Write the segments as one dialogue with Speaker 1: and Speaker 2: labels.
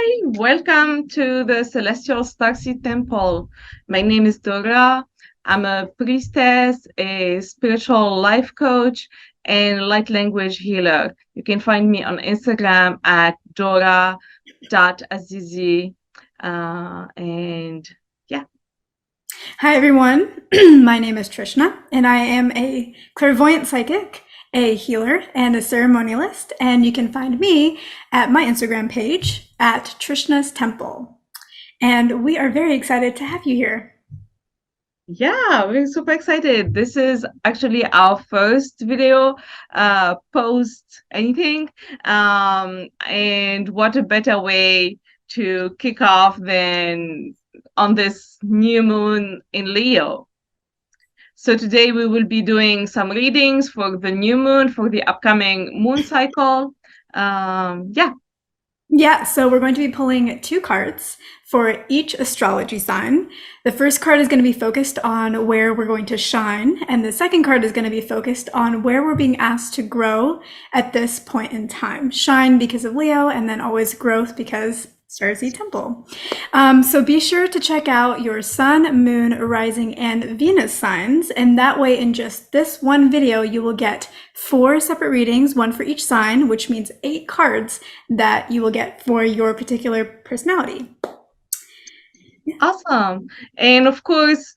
Speaker 1: Hi, welcome to the Celestial Starseed Temple. My name is Dorra. I'm a priestess, a spiritual life coach, and light language healer. You can find me on Instagram at Dorra.Azizi. And yeah.
Speaker 2: Hi, everyone. My name is Trishna, and I am a clairvoyant psychic, a healer, and a ceremonialist. And you can find me at my Instagram page at Trishna's Temple. And we are very excited to have you here.
Speaker 1: Yeah, we're super excited. This is actually our first video post anything. And what a better way to kick off than on this new moon in Leo. So today we will be doing some readings for the new moon, for the upcoming moon cycle. Yeah.
Speaker 2: Yeah, so we're going to be pulling two cards for each astrology sign. The first card is going to be focused on where we're going to shine, and the second card is going to be focused on where we're being asked to grow at this point in time. Shine because of Leo, and then always growth because Starseed Temple. So be sure to check out your sun, moon, rising, and Venus signs, and that way in just this one video you will get 4 separate readings, one for each sign, which means 8 cards that you will get for your particular personality.
Speaker 1: Awesome. And of course,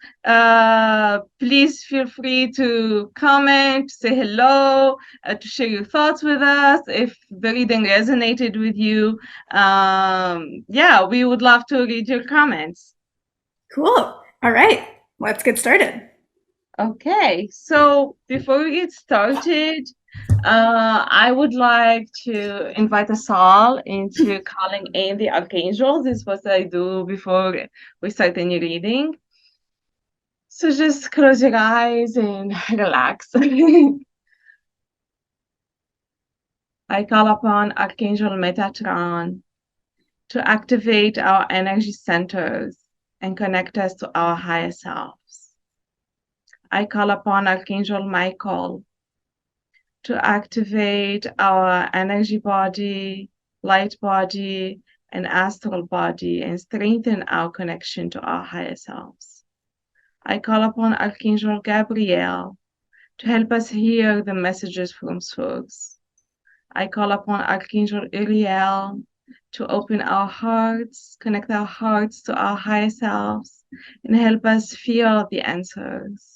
Speaker 1: please feel free to comment, say hello, to share your thoughts with us if the reading resonated with you. Yeah, we would love to read your comments.
Speaker 2: Cool. All right, let's get started.
Speaker 1: Okay, so before we get started, I would like to invite us all into calling in the archangels. This is what I do before we start any reading. So just close your eyes and relax. I call upon Archangel Metatron to activate our energy centers and connect us to our higher selves. I call upon Archangel Michael to activate our energy body, light body, and astral body and strengthen our connection to our higher selves. I call upon Archangel Gabriel to help us hear the messages from Source. I call upon Archangel Uriel to open our hearts, connect our hearts to our higher selves, and help us feel the answers.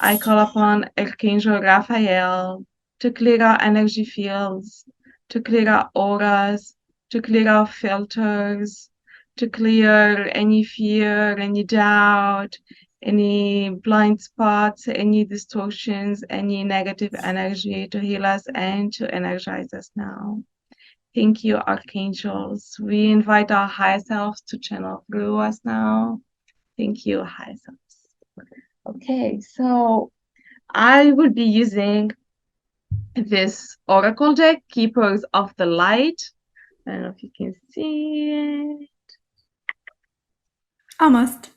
Speaker 1: I call upon Archangel Raphael to clear our energy fields, to clear our auras, to clear our filters, to clear any fear, any doubt, any blind spots, any distortions, any negative energy, to heal us and to energize us now. Thank you, archangels. We invite our higher selves to channel through us now. Thank you, higher selves. Okay, so I will be using this oracle deck, Keepers of the Light. I don't know if you can see it.
Speaker 2: Almost.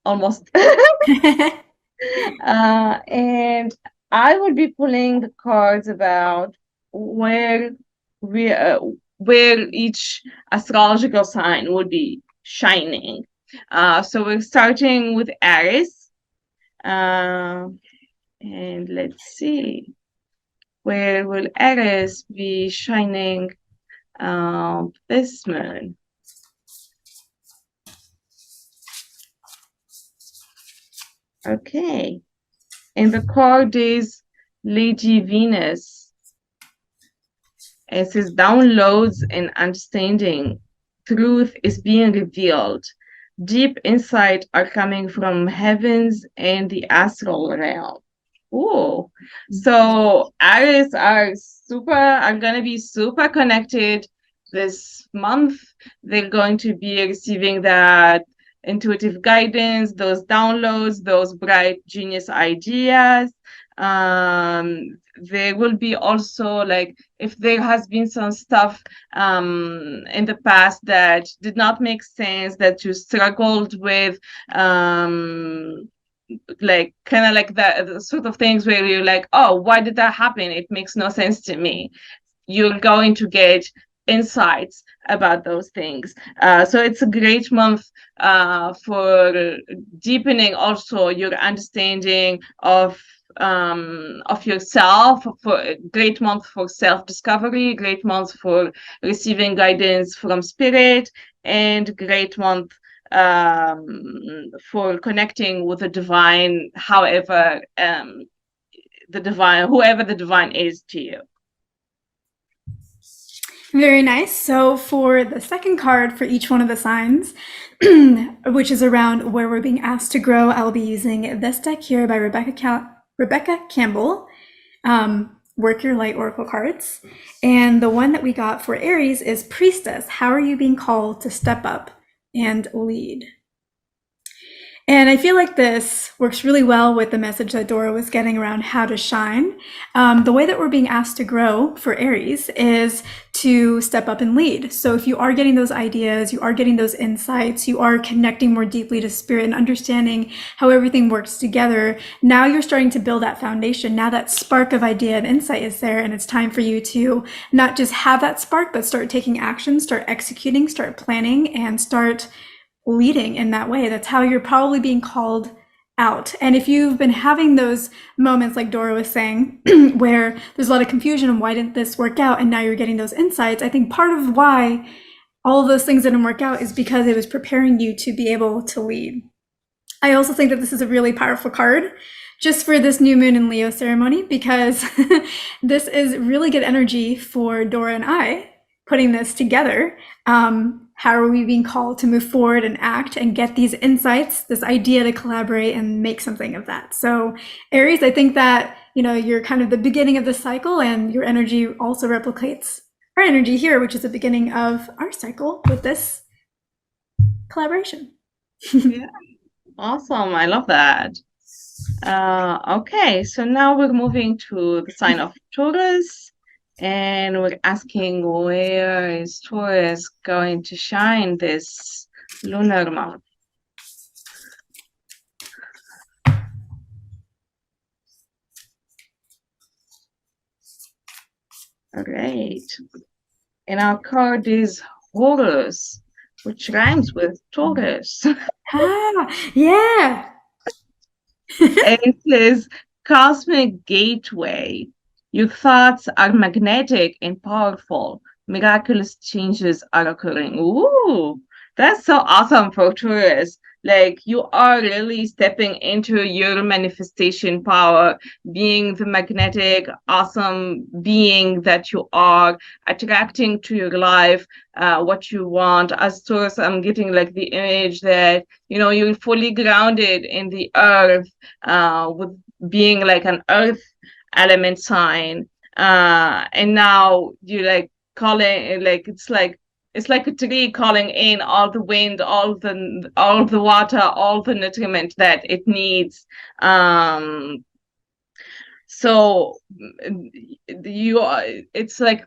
Speaker 1: Almost. And I will be pulling the cards about where each astrological sign will be shining. So we're starting with Aries. And let's see, where will Aries be shining this moon? Okay, and the card is Lady Venus. It says downloads and understanding. Truth is being revealed. Deep insight are coming from heavens and the astral realm. Ooh. So Aries are gonna be super connected this month. They're going to be receiving that intuitive guidance, those downloads, those bright genius ideas. There will be also, like, if there has been some stuff in the past that did not make sense, that you struggled with, like kind of like the sort of things where you're like, oh, why did that happen? It makes no sense to me. You're going to get insights about those things. So it's a great month for deepening also your understanding of yourself, for a great month for self-discovery, great month for receiving guidance from spirit, and great month for connecting with the divine, however the divine, whoever the divine is to you.
Speaker 2: Very nice. So for the second card for each one of the signs, which is around where we're being asked to grow, I'll be using this deck here by Rebecca Campbell, Work Your Light Oracle cards. And the one that we got for Aries is Priestess. How are you being called to step up and lead? And I feel like this works really well with the message that Dorra was getting around how to shine. The way that we're being asked to grow for Aries is to step up and lead. So if you are getting those ideas, you are getting those insights, you are connecting more deeply to spirit and understanding how everything works together, now you're starting to build that foundation. Now that spark of idea and insight is there, and it's time for you to not just have that spark, but start taking action, start executing, start planning, and start leading in that way. That's how you're probably being called out. And if you've been having those moments like Dorra was saying, where there's a lot of confusion and why didn't this work out, and now you're getting those insights, I think part of why all of those things didn't work out is because it was preparing you to be able to lead. I also think that this is a really powerful card just for this new moon in Leo ceremony, because this is really good energy for Dorra and I putting this together. How are we being called to move forward and act and get these insights, this idea to collaborate and make something of that? So Aries, I think that, you're kind of the beginning of the cycle, and your energy also replicates our energy here, which is the beginning of our cycle with this collaboration.
Speaker 1: Yeah, awesome. I love that. Okay, so now we're moving to the sign of Taurus. And we're asking, where is Taurus going to shine this lunar month? All right. And our card is Horus, which rhymes with Taurus.
Speaker 2: Yeah.
Speaker 1: And it says, Cosmic Gateway. Your thoughts are magnetic and powerful. Miraculous changes are occurring. Ooh, that's so awesome for Taurus. Like, you are really stepping into your manifestation power, being the magnetic, awesome being that you are, attracting to your life what you want. As Taurus, I'm getting like the image that, you're fully grounded in the earth, with being like an earth element sign, and now you like calling, like it's like a tree calling in all the wind, all the water, all the nutriment that it needs. So you are, it's like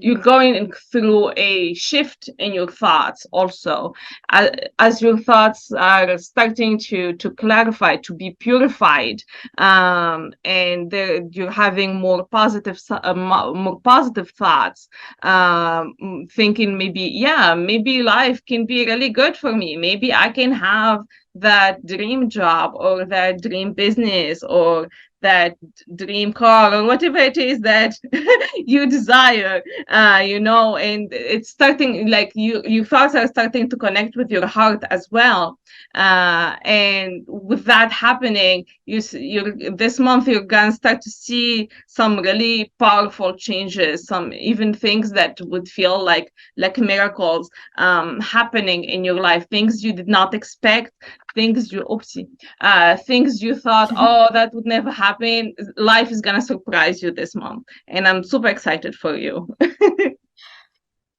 Speaker 1: you're going through a shift in your thoughts also, as your thoughts are starting to clarify, to be purified, and you're having more positive thoughts, thinking maybe life can be really good for me, maybe I can have that dream job or that dream business or that dream car or whatever it is that you desire, and it's starting, like your thoughts are starting to connect with your heart as well, and with that happening, this month you're gonna start to see some really powerful changes, some even things that would feel like miracles happening in your life, things you did not expect, things you thought, oh, that would never happen. Life is gonna surprise you this month, and I'm super excited for you.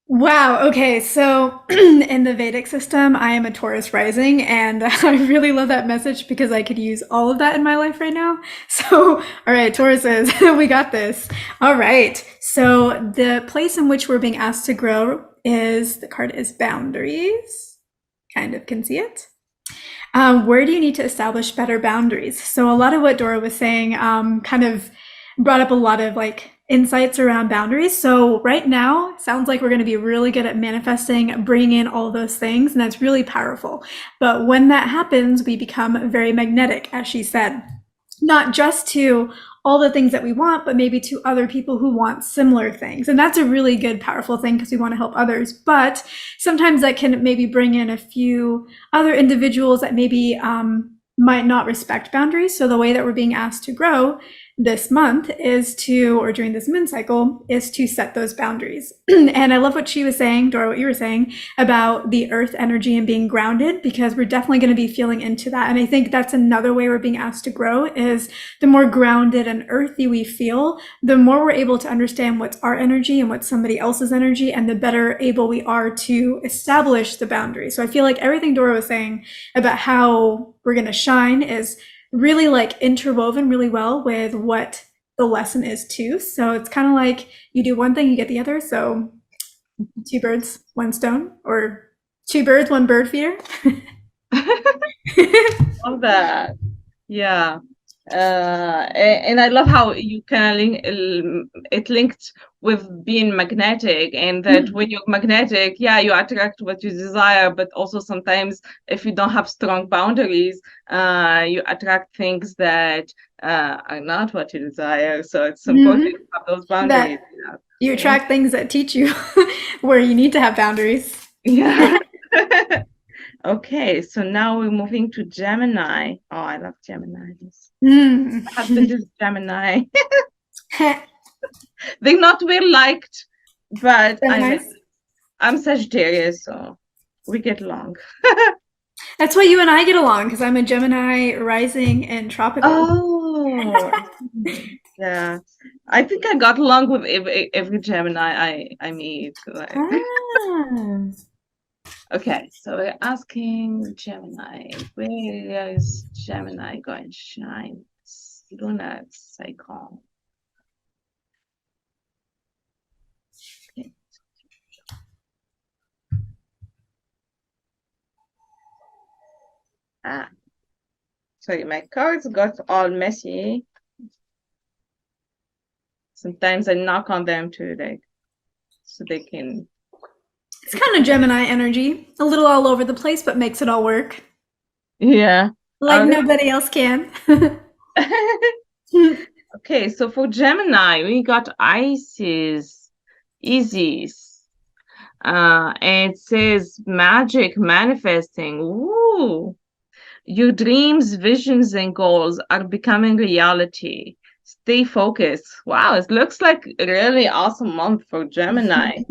Speaker 2: Wow. Okay. So in the Vedic system, I am a Taurus rising, and I really love that message because I could use all of that in my life right now. So, all right, Tauruses, we got this. All right. So the place in which we're being asked to grow the card is boundaries. Kind of can see it. Where do you need to establish better boundaries? So a lot of what Dorra was saying kind of brought up a lot of like insights around boundaries. So right now, sounds like we're going to be really good at manifesting, bringing in all those things, and that's really powerful. But when that happens, we become very magnetic, as she said, not just to all the things that we want, but maybe to other people who want similar things. And that's a really good, powerful thing because we want to help others. But sometimes that can maybe bring in a few other individuals that maybe might not respect boundaries. So the way that we're being asked to grow this month is to, or during this moon cycle, is to set those boundaries. And I love what she was saying, Dora, what you were saying about the earth energy and being grounded, because we're definitely going to be feeling into that. And I think that's another way we're being asked to grow is the more grounded and earthy we feel, the more we're able to understand what's our energy and what's somebody else's energy, and the better able we are to establish the boundaries. So I feel like everything Dora was saying about how we're going to shine is really like interwoven really well with what the lesson is too. So it's kind of like you do one thing, you get the other. So 2 birds, 1 stone, or 2 birds, 1 bird feeder.
Speaker 1: Love that. Yeah. And I love how you kind of it linked with being magnetic, and that when you're magnetic, yeah, you attract what you desire, but also sometimes if you don't have strong boundaries, you attract things that are not what you desire. So it's important to have those boundaries.
Speaker 2: That you attract things that teach you where you need to have boundaries.
Speaker 1: Yeah. Okay, so now we're moving to Gemini. Oh, I love Geminis. My husband is Gemini. They're not well liked, but I'm Sagittarius, so we get along.
Speaker 2: That's why you and I get along, because I'm a Gemini rising and tropical.
Speaker 1: Oh, yeah. I think I got along with every Gemini I meet. Like. Okay, so we're asking Gemini, where is Gemini going to shine? Lunar cycle. Okay. Sorry, my cards got all messy. Sometimes I knock on them too, like, so they can.
Speaker 2: It's kind of Gemini energy, a little all over the place, but makes it all work.
Speaker 1: Yeah.
Speaker 2: Like nobody else can.
Speaker 1: Okay, so for Gemini, we got Isis, Isis. And it says magic manifesting. Ooh. Your dreams, visions, and goals are becoming reality. Stay focused. Wow, it looks like a really awesome month for Gemini.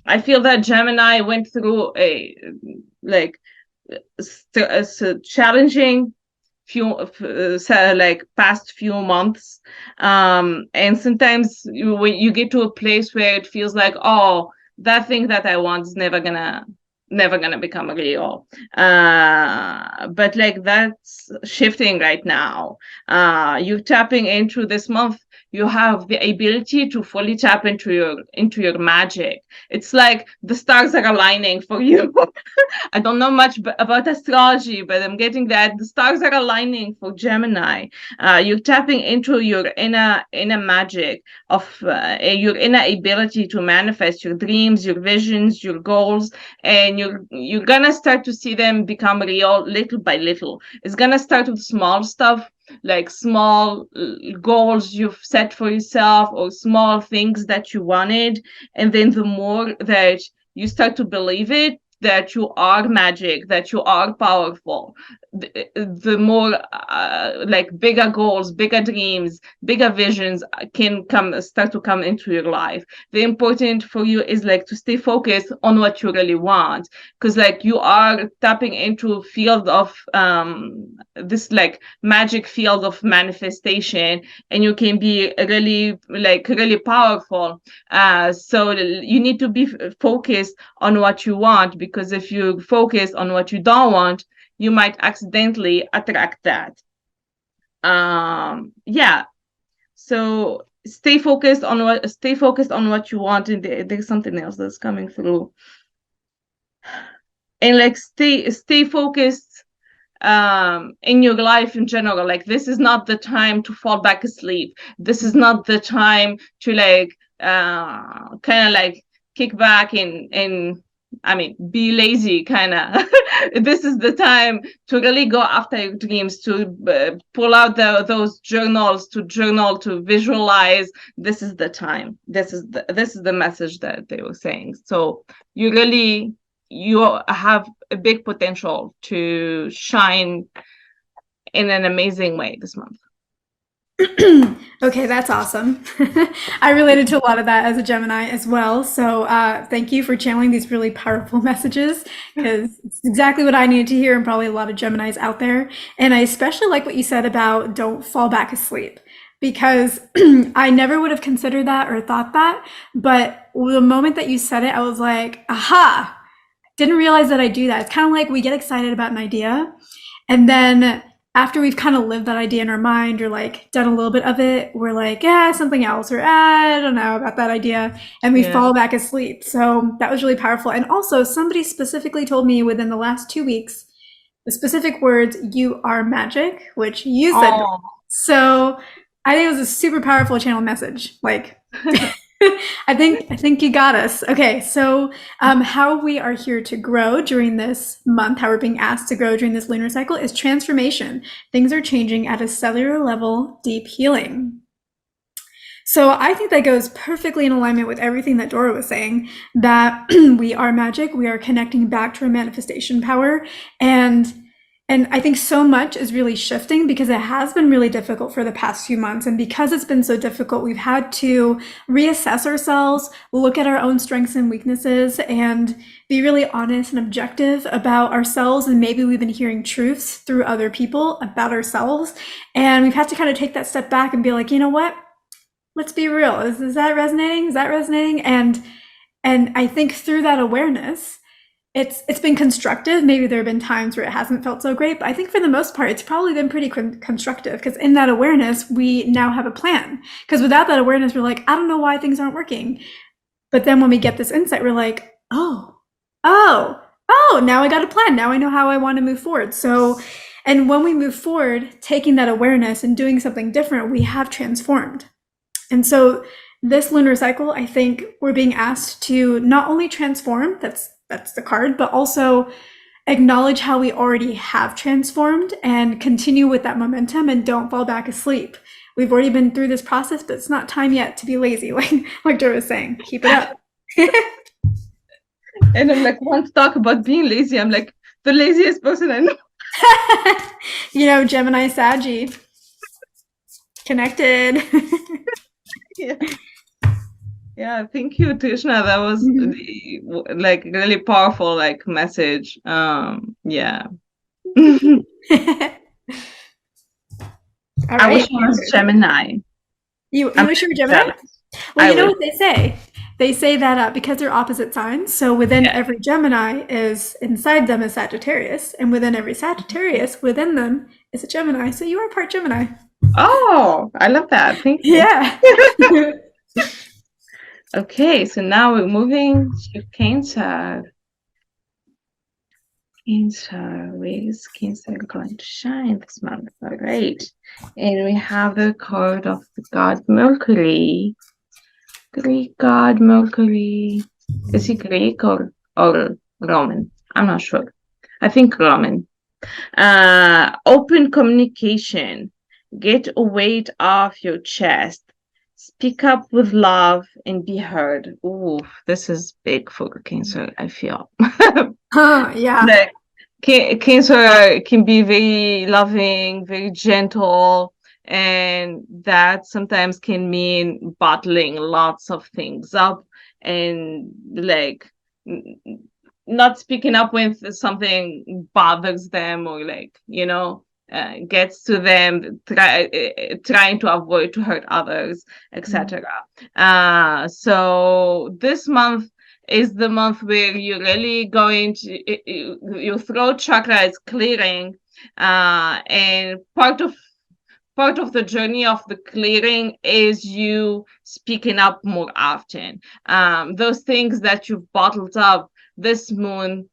Speaker 1: I feel that Gemini went through a challenging past few months, and sometimes when you get to a place where it feels like, oh, that thing that I want is never gonna become real, but like that's shifting right now. You're tapping into this month. You have the ability to fully tap into your magic. It's like the stars are aligning for you. I don't know much about astrology, but I'm getting that the stars are aligning for Gemini. You're tapping into your inner magic of your inner ability to manifest your dreams, your visions, your goals, and you're gonna start to see them become real little by little. It's gonna start with small stuff, like small goals you've set for yourself, or small things that you wanted, and then the more that you start to believe it, that you are magic, that you are powerful, the more like bigger goals, bigger dreams, bigger visions can start to come into your life. The important for you is like to stay focused on what you really want, because like you are tapping into a field of this like magic field of manifestation, and you can be really powerful. So you need to be focused on what you want, because if you focus on what you don't want, you might accidentally attract that. Yeah. So stay focused on what you want, and there's something else that's coming through. And like stay focused in your life in general. Like, this is not the time to fall back asleep. This is not the time to like kind of like kick back and I mean, be lazy, kind of. This is the time to really go after your dreams, to pull out those journals, to journal, to visualize. This is the time. This is the message that they were saying. So you have a big potential to shine in an amazing way this month.
Speaker 2: Okay, that's awesome. I related to a lot of that as a Gemini as well. So thank you for channeling these really powerful messages, because it's exactly what I needed to hear, and probably a lot of Geminis out there. And I especially like what you said about don't fall back asleep, because I never would have considered that or thought that. But the moment that you said it, I was like, aha, didn't realize that I do that. It's kind of like we get excited about an idea, and then after we've kind of lived that idea in our mind or like done a little bit of it, we're like, yeah, something else, or I don't know about that idea. And we fall back asleep. So that was really powerful. And also, somebody specifically told me within the last 2 weeks the specific words, "you are magic," which you said.
Speaker 1: Oh.
Speaker 2: So I think it was a super powerful channel message. Like, I think you got us. Okay, so how we are here to grow during this month, how we're being asked to grow during this lunar cycle, is transformation. Things are changing at a cellular level, deep healing. So I think that goes perfectly in alignment with everything that Dorra was saying, that we are magic, we are connecting back to our manifestation power, and I think so much is really shifting because it has been really difficult for the past few months. And because it's been so difficult, we've had to reassess ourselves, look at our own strengths and weaknesses, and be really honest and objective about ourselves. And maybe we've been hearing truths through other people about ourselves. And we've had to kind of take that step back and be like, you know what? Let's be real. Is that resonating? Is that resonating? And I think through that awareness, it's been constructive. Maybe there have been times where it hasn't felt so great, but I think for the most part, it's probably been pretty constructive, because in that awareness, we now have a plan. Because without that awareness, we're like, I don't know why things aren't working. But then when we get this insight, we're like, oh, now I got a plan. Now I know how I want to move forward. So, and when we move forward, taking that awareness and doing something different, we have transformed. And so this lunar cycle, I think we're being asked to not only transform, that's the card, but also acknowledge how we already have transformed and continue with that momentum, and don't fall back asleep. We've already been through this process, but it's not time yet to be lazy, like Dorra was saying. Keep it up.
Speaker 1: And I'm like, want to talk about being lazy? I'm like, the laziest person I know.
Speaker 2: You know, Gemini Saggy. Connected.
Speaker 1: Yeah, thank you, Trishna. That was like really powerful like message. Yeah. I wish I was Gemini.
Speaker 2: You wish you were Gemini? Well, you know what they say? They say that because they're opposite signs, so within every Gemini is inside them is Sagittarius, and within every Sagittarius within them is a Gemini. So you are part Gemini.
Speaker 1: Oh, I love that. Thank you.
Speaker 2: Yeah.
Speaker 1: Okay, so now we're moving to Cancer. Cancer, where is Cancer going to shine this month? All right. And we have the card of the god Mercury. Greek god Mercury. Is he Greek or Roman? I'm not sure. I think Roman. Open communication. Get a weight off your chest. Speak up with love and be heard. Ooh, this is big for Cancer, I feel.
Speaker 2: Yeah.
Speaker 1: Like, Cancer can be very loving, very gentle, and that sometimes can mean bottling lots of things up and like not speaking up when something bothers them, or like, gets to them, trying to avoid to hurt others, etc. So this month is the month where you're really going to, your throat chakra is clearing, and part of the journey of the clearing is you speaking up more often. Those things that you've bottled up this moon,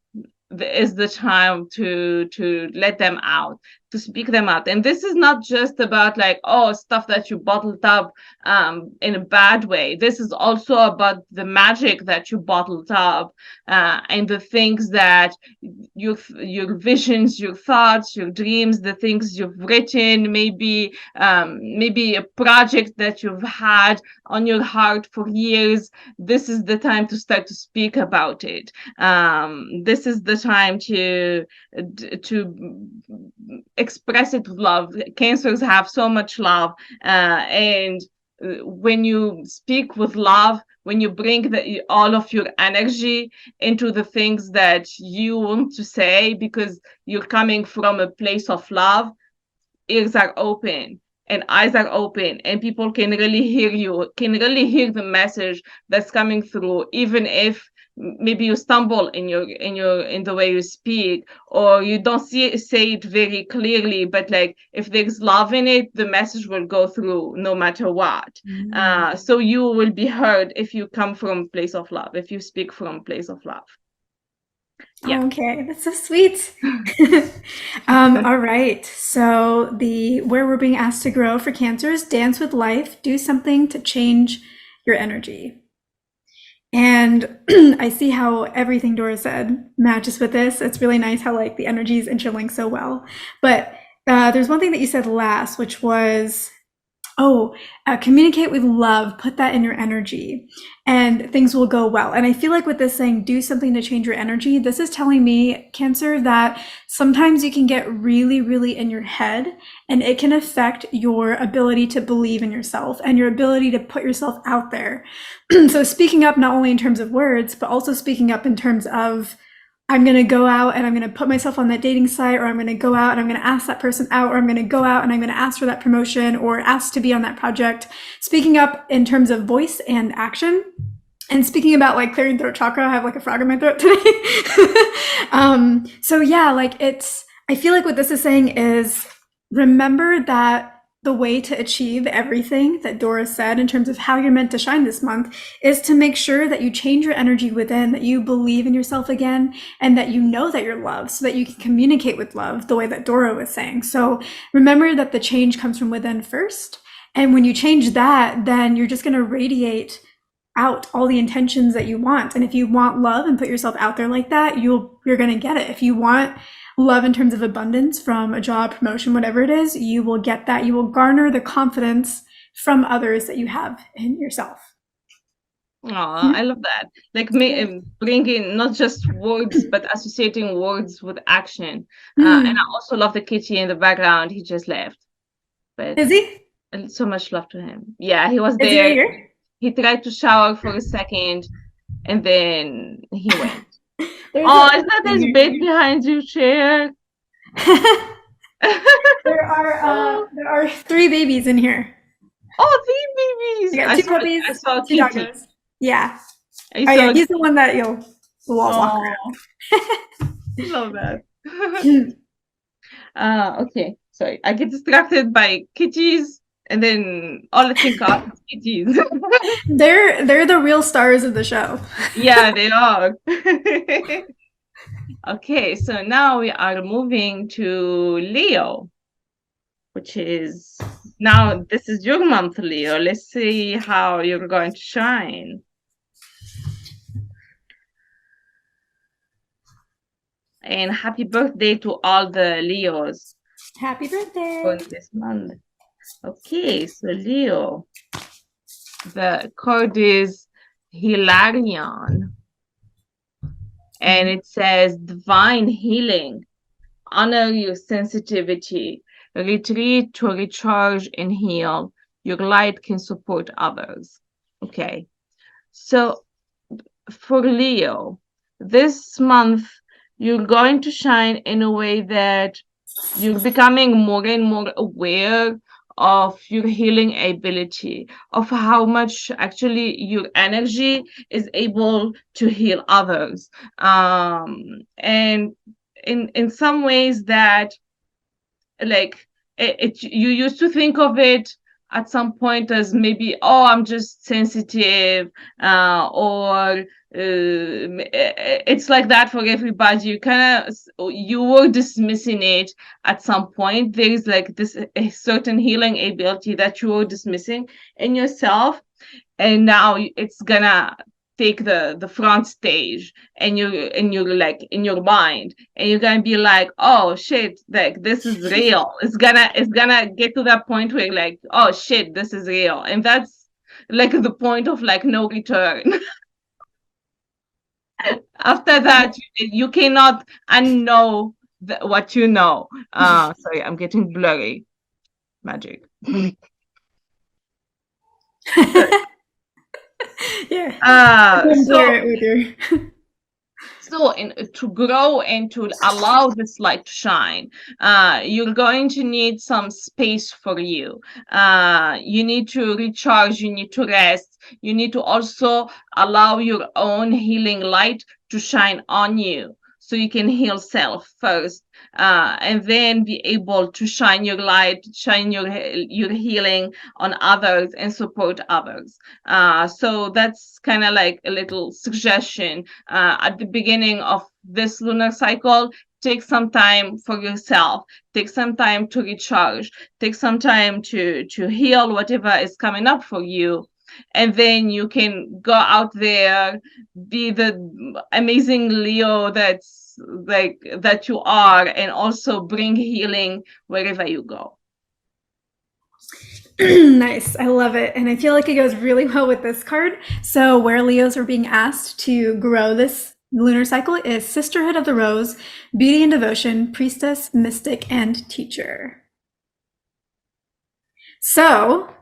Speaker 1: is the time to let them out, to speak them out. And this is not just about like, oh, stuff that you bottled up in a bad way. This is also about the magic that you bottled up, and the things that your visions, your thoughts, your dreams, the things you've written, maybe a project that you've had on your heart for years. This is the time to start to speak about it. This is the time to express it with love. Cancers have so much love, and when you speak with love, when you bring all of your energy into the things that you want to say, because you're coming from a place of love, ears are open and eyes are open, and people can really hear you, can really hear the message that's coming through, even if maybe you stumble in the way you speak, or you don't say it very clearly, but like if there's love in it, the message will go through no matter what. So you will be heard if you come from a place of love, if you speak from a place of love.
Speaker 2: Yeah. Okay, that's so sweet. All right. So where we're being asked to grow for cancers, dance with life, do something to change your energy. And I see how everything Dora said matches with this. It's really nice how like the energies interlink so well. But there's one thing that you said last, which was, communicate with love, put that in your energy, and things will go well. And I feel like with this saying, do something to change your energy, this is telling me, Cancer, that sometimes you can get really, really in your head, and it can affect your ability to believe in yourself and your ability to put yourself out there. So speaking up, not only in terms of words, but also speaking up in terms of, I'm going to go out and I'm going to put myself on that dating site, or I'm going to go out and I'm going to ask that person out, or I'm going to go out and I'm going to ask for that promotion or ask to be on that project. Speaking up in terms of voice and action. And speaking about like clearing throat chakra, I have like a frog in my throat today. So yeah, like I feel like what this is saying is, remember that the way to achieve everything that Dora said in terms of how you're meant to shine this month is to make sure that you change your energy within, that you believe in yourself again, and that you know that you're loved so that you can communicate with love the way that Dora was saying. So remember that the change comes from within first. And when you change that, then you're just going to radiate out all the intentions that you want. And if you want love and put yourself out there like that, you're going to get it. If you want love in terms of abundance from a job, promotion, whatever it is, you will get that. You will garner the confidence from others that you have in yourself.
Speaker 1: Oh, I love that. Like bringing not just words, but associating words with action. And I also love the kitty in the background. He just left. But
Speaker 2: is he?
Speaker 1: So much love to him. Yeah, he was there.
Speaker 2: Is he here?
Speaker 1: He tried to shower for a second, and then he went. Oh, is that his bed behind your chair?
Speaker 2: There are 3 babies in here.
Speaker 1: Oh, 3 babies!
Speaker 2: Yeah, 2 puppies,
Speaker 1: I saw
Speaker 2: 2 doggos. Yeah.
Speaker 1: Yeah,
Speaker 2: he's the one that you'll walk around.
Speaker 1: Love that. Okay, sorry. I get distracted by kitties, and then all I think of is kitties.
Speaker 2: They're the real stars of the show.
Speaker 1: Yeah, they are. Okay, so now we are moving to Leo, which is now this is your month, Leo. Let's see how you're going to shine. And happy birthday to all the Leos.
Speaker 2: Happy birthday.
Speaker 1: For this month. Okay, so Leo, the card is Hilarion. And it says divine healing. Honor your sensitivity. Retreat to recharge and heal. Your light can support others. Okay. So for Leo, this month, you're going to shine in a way that you're becoming more and more aware of your healing ability, of how much actually your energy is able to heal others. And in some ways that, like, you used to think of it at some point as maybe, oh, I'm just sensitive, or it's like that for everybody. You were dismissing it at some point. There is like this a certain healing ability that you were dismissing in yourself, and now it's gonna take the front stage, and you're like in your mind, and you're gonna be like, oh shit, like this is real. It's gonna get to that point where you're like, oh shit, this is real, and that's like the point of like no return. After that, you cannot unknow what you know. Sorry, I'm getting blurry. Magic. Sorry.
Speaker 2: Yeah.
Speaker 1: So
Speaker 2: Blur it with your.
Speaker 1: to grow and to allow this light to shine, you're going to need some space for you. You need to recharge, you need to rest, you need to also allow your own healing light to shine on you, so you can heal self first, and then be able to shine your light, shine your healing on others and support others. So that's kind of like a little suggestion. At the beginning of this lunar cycle, take some time for yourself, take some time to recharge, take some time to heal whatever is coming up for you, and then you can go out there, be the amazing Leo that you are, and also bring healing wherever you go.
Speaker 2: Nice. I love it. And I feel like it goes really well with this card. So, where Leos are being asked to grow this lunar cycle is Sisterhood of the Rose, Beauty and Devotion, Priestess, Mystic, and Teacher. So,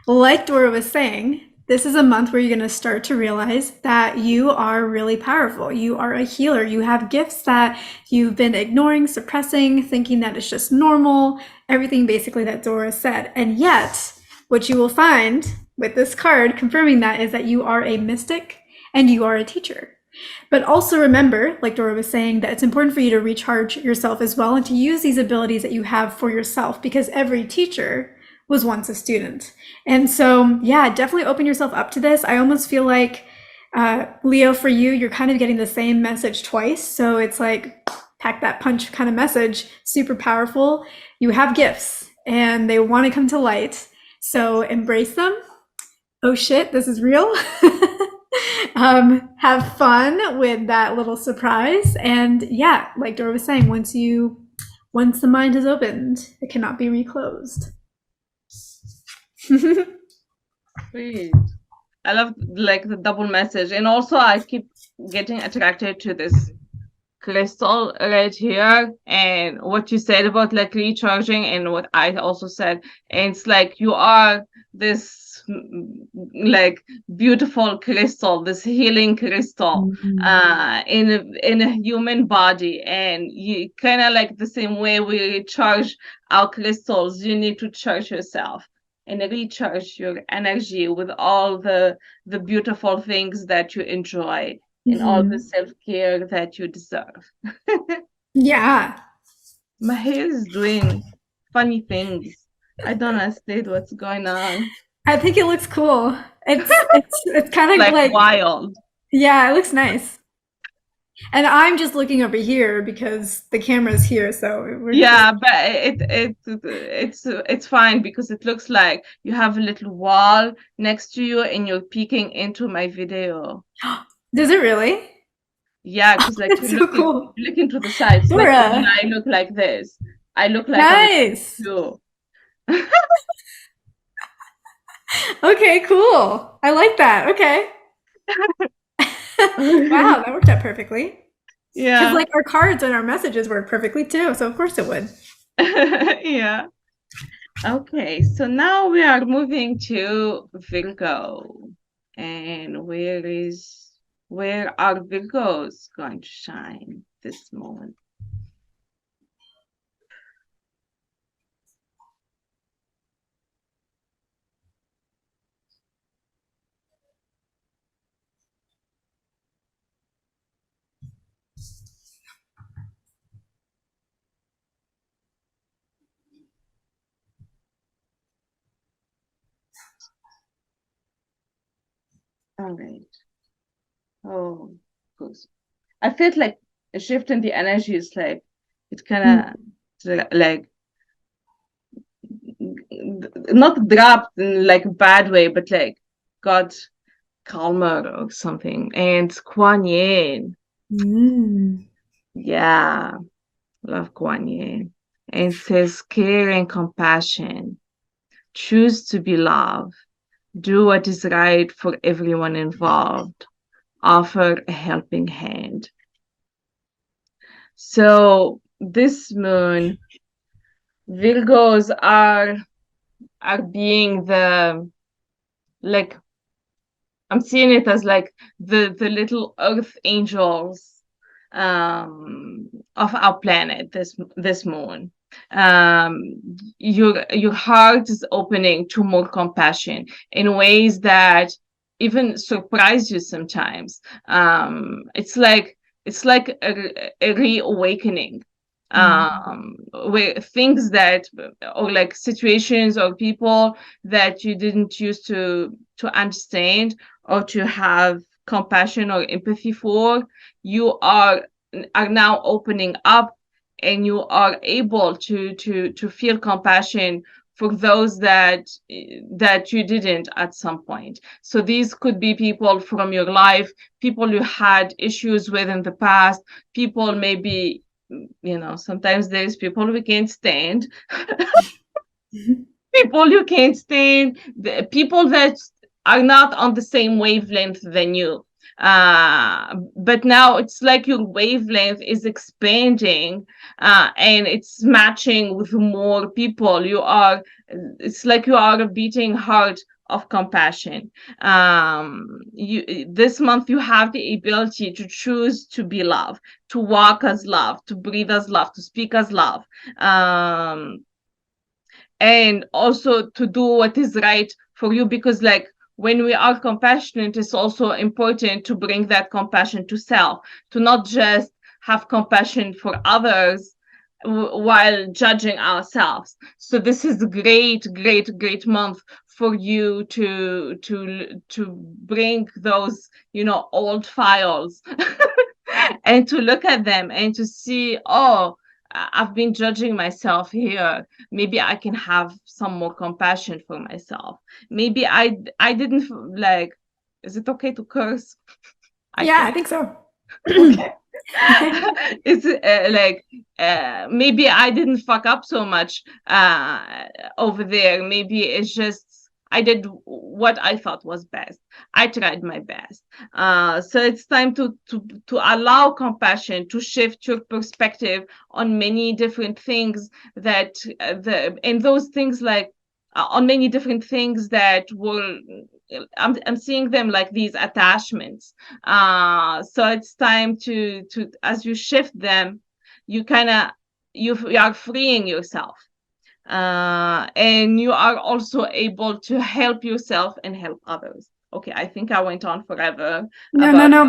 Speaker 2: like Dora was saying, this is a month where you're going to start to realize that you are really powerful. You are a healer. You have gifts that you've been ignoring, suppressing, thinking that it's just normal, everything basically that Dora said. And yet, what you will find with this card confirming that is that you are a mystic and you are a teacher. But also remember, like Dora was saying, that it's important for you to recharge yourself as well and to use these abilities that you have for yourself, because every teacher was once a student. And so, yeah, definitely open yourself up to this. I almost feel like, Leo, for you, you're kind of getting the same message twice. So it's like, pack that punch kind of message, super powerful. You have gifts and they want to come to light. So embrace them. Oh shit, this is real. Have fun with that little surprise. And yeah, like Dora was saying, once the mind is opened, it cannot be reclosed.
Speaker 1: Sweet. I love like the double message, and also I keep getting attracted to this crystal right here, and what you said about like recharging, and what I also said, and it's like you are this like beautiful crystal, this healing crystal, in a human body, and you kind of like the same way we recharge our crystals, you need to charge yourself and recharge your energy with all the beautiful things that you enjoy and all the self-care that you deserve.
Speaker 2: Yeah.
Speaker 1: My hair is doing funny things. I don't understand what's going on.
Speaker 2: I think it looks cool. It's kind of
Speaker 1: Like
Speaker 2: like,
Speaker 1: wild.
Speaker 2: yeah, it looks nice. And I'm just looking over here because the camera's here, so we're just.
Speaker 1: Yeah, but it's fine because it looks like you have a little wall next to you and you're peeking into my video.
Speaker 2: Does it really?
Speaker 1: Yeah, because like
Speaker 2: That's so cool.
Speaker 1: you look into the sides, like when
Speaker 2: Dora,
Speaker 1: I look like this, I look like I'm
Speaker 2: nice.
Speaker 1: too.
Speaker 2: Okay, cool. I like that. Okay. Wow, that worked out perfectly. Because
Speaker 1: Yeah.
Speaker 2: like our cards and our messages work perfectly too, so of course it would.
Speaker 1: Yeah. Okay, so now we are moving to Virgo. And where are Virgos going to shine this month? All right. Oh, good. I felt like a shift in the energy is like it kind of like not dropped in like a bad way, but like got calmer or something. And Kuan Yin,
Speaker 2: Mm.
Speaker 1: yeah, love Kuan Yin. And it says care and compassion. Choose to be love. Do what is right for everyone involved. Offer a helping hand. So this moon, Virgos are being the like I'm seeing it as like the little earth angels of our planet this moon. Your heart is opening to more compassion in ways that even surprise you sometimes. It's like a reawakening, where things that or like situations or people that you didn't used to understand or to have compassion or empathy for, you are now opening up, and you are able to feel compassion for those that you didn't at some point. So these could be people from your life, people you had issues with in the past, people maybe, sometimes there's people we can't stand, people you can't stand, the people that are not on the same wavelength than you. But now it's like your wavelength is expanding, and it's matching with more people. It's like you are a beating heart of compassion. This month you have the ability to choose to be love, to walk as love, to breathe as love, to speak as love. And also to do what is right for you, because like when we are compassionate, it's also important to bring that compassion to self, to not just have compassion for others while judging ourselves. So this is a great month for you to bring those old files and to look at them and to see, oh, I've been judging myself here. Maybe I can have some more compassion for myself. Maybe I didn't like. Is it okay to curse? I
Speaker 2: Yeah,
Speaker 1: can.
Speaker 2: I think so.
Speaker 1: Okay. It's like maybe I didn't fuck up so much over there. Maybe it's just I did what I thought was best. I tried my best. So it's time to allow compassion to shift your perspective on many different things that and those things like on many different things that were. I'm seeing them like these attachments. So it's time to as you shift them, you kind of you are freeing yourself, and you are also able to help yourself and help others. Okay, I think I went on forever
Speaker 2: No, no,
Speaker 1: about
Speaker 2: no.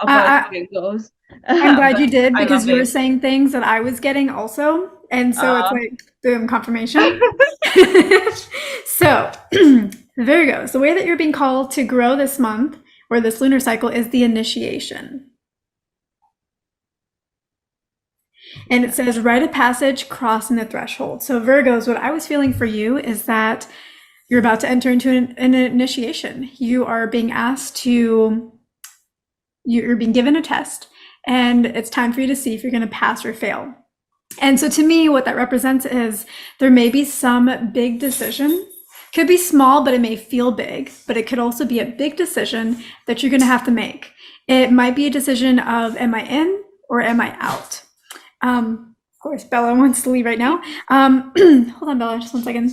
Speaker 1: where
Speaker 2: I,
Speaker 1: it goes.
Speaker 2: I'm glad
Speaker 1: But
Speaker 2: you did
Speaker 1: I
Speaker 2: because
Speaker 1: love
Speaker 2: you were
Speaker 1: it.
Speaker 2: saying things that I was getting also. And so it's
Speaker 1: uh,
Speaker 2: like, boom, confirmation. So, Virgos, the way that you're being called to grow this month or this lunar cycle is the initiation. And it says rite of passage, crossing the threshold. So, Virgos, what I was feeling for you is that you're about to enter into an initiation. You are being asked to, you're being given a test, and it's time for you to see if you're going to pass or fail. And so to me, what that represents is there may be some big decision. Could be small, but it may feel big, but it could also be a big decision that you're going to have to make. It might be a decision of, am I in or am I out? Of course, Bella wants to leave right now. Hold on, Bella, just 1 second.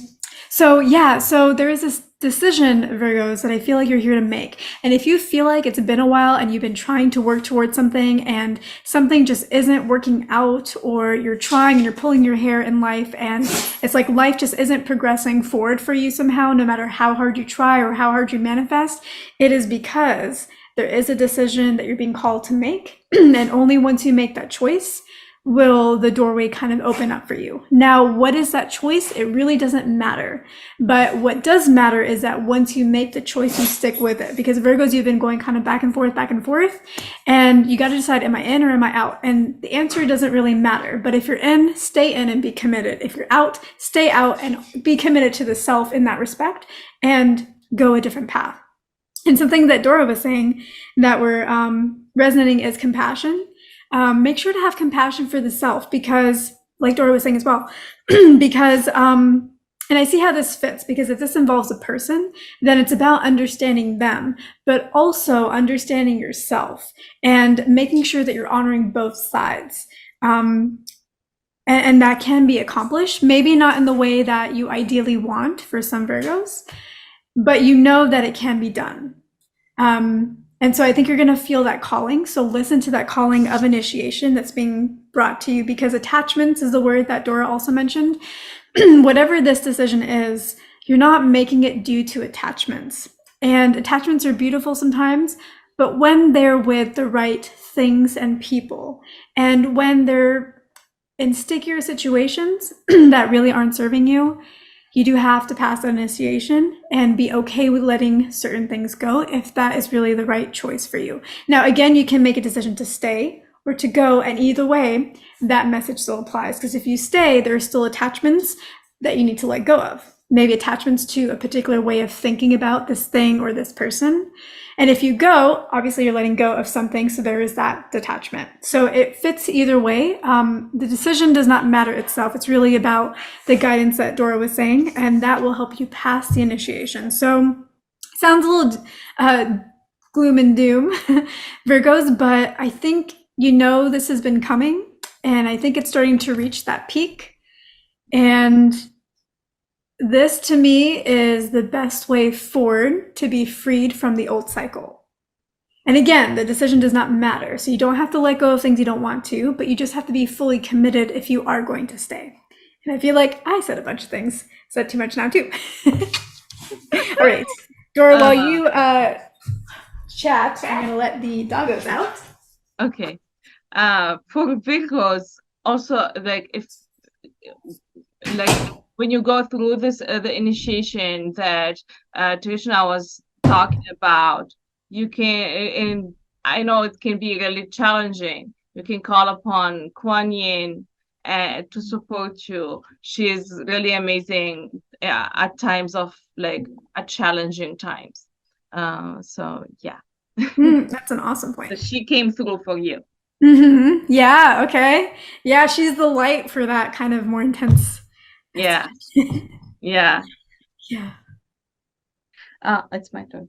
Speaker 2: So yeah, so there is this decision, Virgos, that I feel like you're here to make. And if you feel like it's been a while and you've been trying to work towards something and something just isn't working out, or you're trying and you're pulling your hair in life and it's like life just isn't progressing forward for you somehow, no matter how hard you try or how hard you manifest, it is because there is a decision that you're being called to make. And only once you make that choice will the doorway kind of open up for you. Now, what is that choice? It really doesn't matter. But what does matter is that once you make the choice, you stick with it. Because Virgos, you've been going kind of back and forth, and you got to decide, am I in or am I out? And the answer doesn't really matter. But if you're in, stay in and be committed. If you're out, stay out and be committed to the self in that respect and go a different path. And something that Dorra was saying that we're resonating is compassion. Make sure to have compassion for the self because, like Dorra was saying as well, because, and I see how this fits because if this involves a person, then it's about understanding them, but also understanding yourself and making sure that you're honoring both sides. And that can be accomplished, maybe not in the way that you ideally want for some Virgos, but you know that it can be done. And so I think you're going to feel that calling. So listen to that calling of initiation that's being brought to you because attachments is the word that Dorra also mentioned. Whatever this decision is, you're not making it due to attachments. And attachments are beautiful sometimes, but when they're with the right things and people, and when they're in stickier situations that really aren't serving you, you do have to pass that initiation and be okay with letting certain things go if that is really the right choice for you. Now, again, you can make a decision to stay or to go, and either way, that message still applies. Because if you stay, there are still attachments that you need to let go of. Maybe attachments to a particular way of thinking about this thing or this person. And if you go, obviously you're letting go of something, so there is that detachment. So it fits either way. The decision does not matter itself. It's really about the guidance that Dorra was saying, and that will help you pass the initiation. So sounds a little gloom and doom, Virgos, but I think you know this has been coming, and I think it's starting to reach that peak. And this, to me, is the best way forward to be freed from the old cycle. And again, the decision does not matter. So you don't have to let go of things you don't want to, but you just have to be fully committed if you are going to stay. And I feel like I said a bunch of things. Said too much now, too. All right. Dorra, while you chat, I'm going to let the doggos out.
Speaker 1: Okay. For Virgos, also, like, if, like, when you go through this, the initiation that Trishna was talking about, you can, and I know it can be really challenging. You can call upon Kuan Yin to support you. She's really amazing at times of like at challenging times. So yeah.
Speaker 2: That's an awesome point.
Speaker 1: So she came through for you.
Speaker 2: Mm-hmm. Yeah. Okay. Yeah, she's the light for that kind of more intense.
Speaker 1: Yeah. Yeah.
Speaker 2: Yeah.
Speaker 1: It's my turn.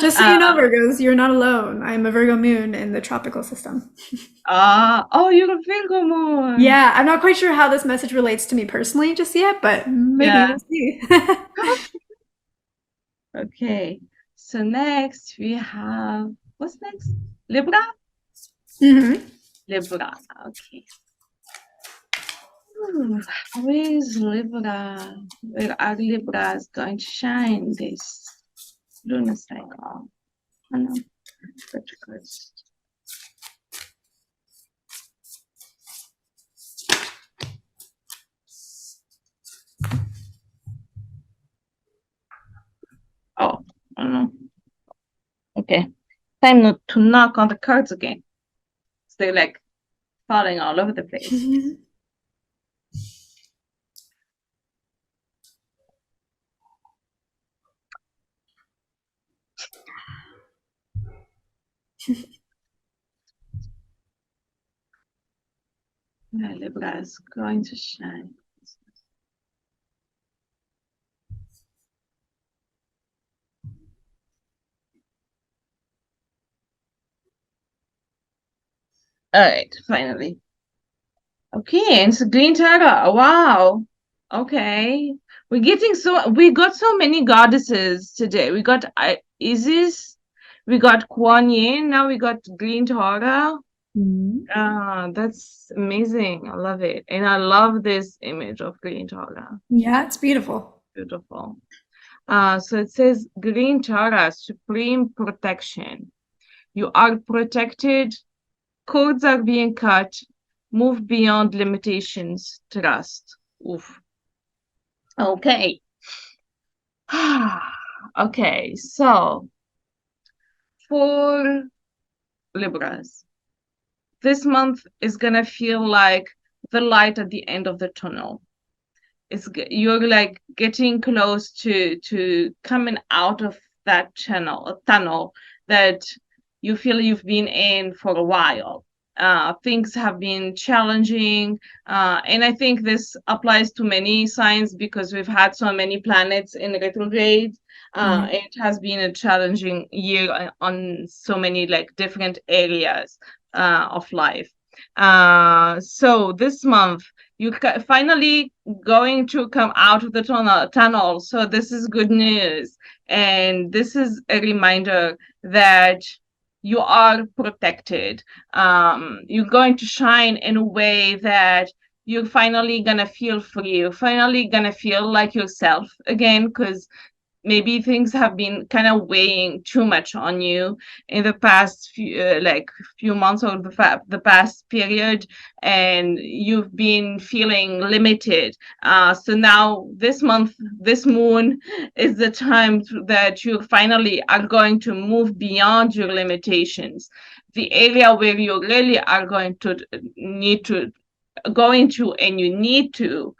Speaker 2: Just so you know, Virgos, you're not alone. I'm a Virgo moon in the tropical system.
Speaker 1: Oh, you're a Virgo moon.
Speaker 2: Yeah, I'm not quite sure how this message relates to me personally just yet, but maybe we'll see.
Speaker 1: Okay. So next we have, what's next? Libra?
Speaker 2: Mm-hmm.
Speaker 1: Libra. Okay. Where is Libra? Where are Libras going to shine this lunar cycle? Oh no. Oh, I don't know. Okay. Time to knock on the cards again. So they're like falling all over the place. Libra is going to shine. All right, finally. Okay, and it's a green tiger. Wow. Okay. We got so many goddesses today. We got Isis, we got Kuan Yin, now we got green tiger. That's amazing. I love it. And I love this image of green tiger.
Speaker 2: Yeah, it's beautiful.
Speaker 1: Beautiful. So it says green tiger, supreme protection. You are protected. Codes are being cut. move beyond limitations, trust. Oof. Okay. Okay, so for Libras, this month is gonna feel like the light at the end of the tunnel. You're like getting close to coming out of that tunnel that you feel you've been in for a while. Things have been challenging, and I think this applies to many signs because we've had so many planets in retrograde. It has been a challenging year on so many like different areas of life. So this month you finally going to come out of the tunnel. So this is good news. And this is a reminder that you are protected. You're going to shine in a way that you're finally gonna feel free. You're finally gonna feel like yourself again, because maybe things have been kind of weighing too much on you in the past few months or the past period, and you've been feeling limited. So now this month, this moon is the time that you finally are going to move beyond your limitations. The area where you really are going to need to go into and you need to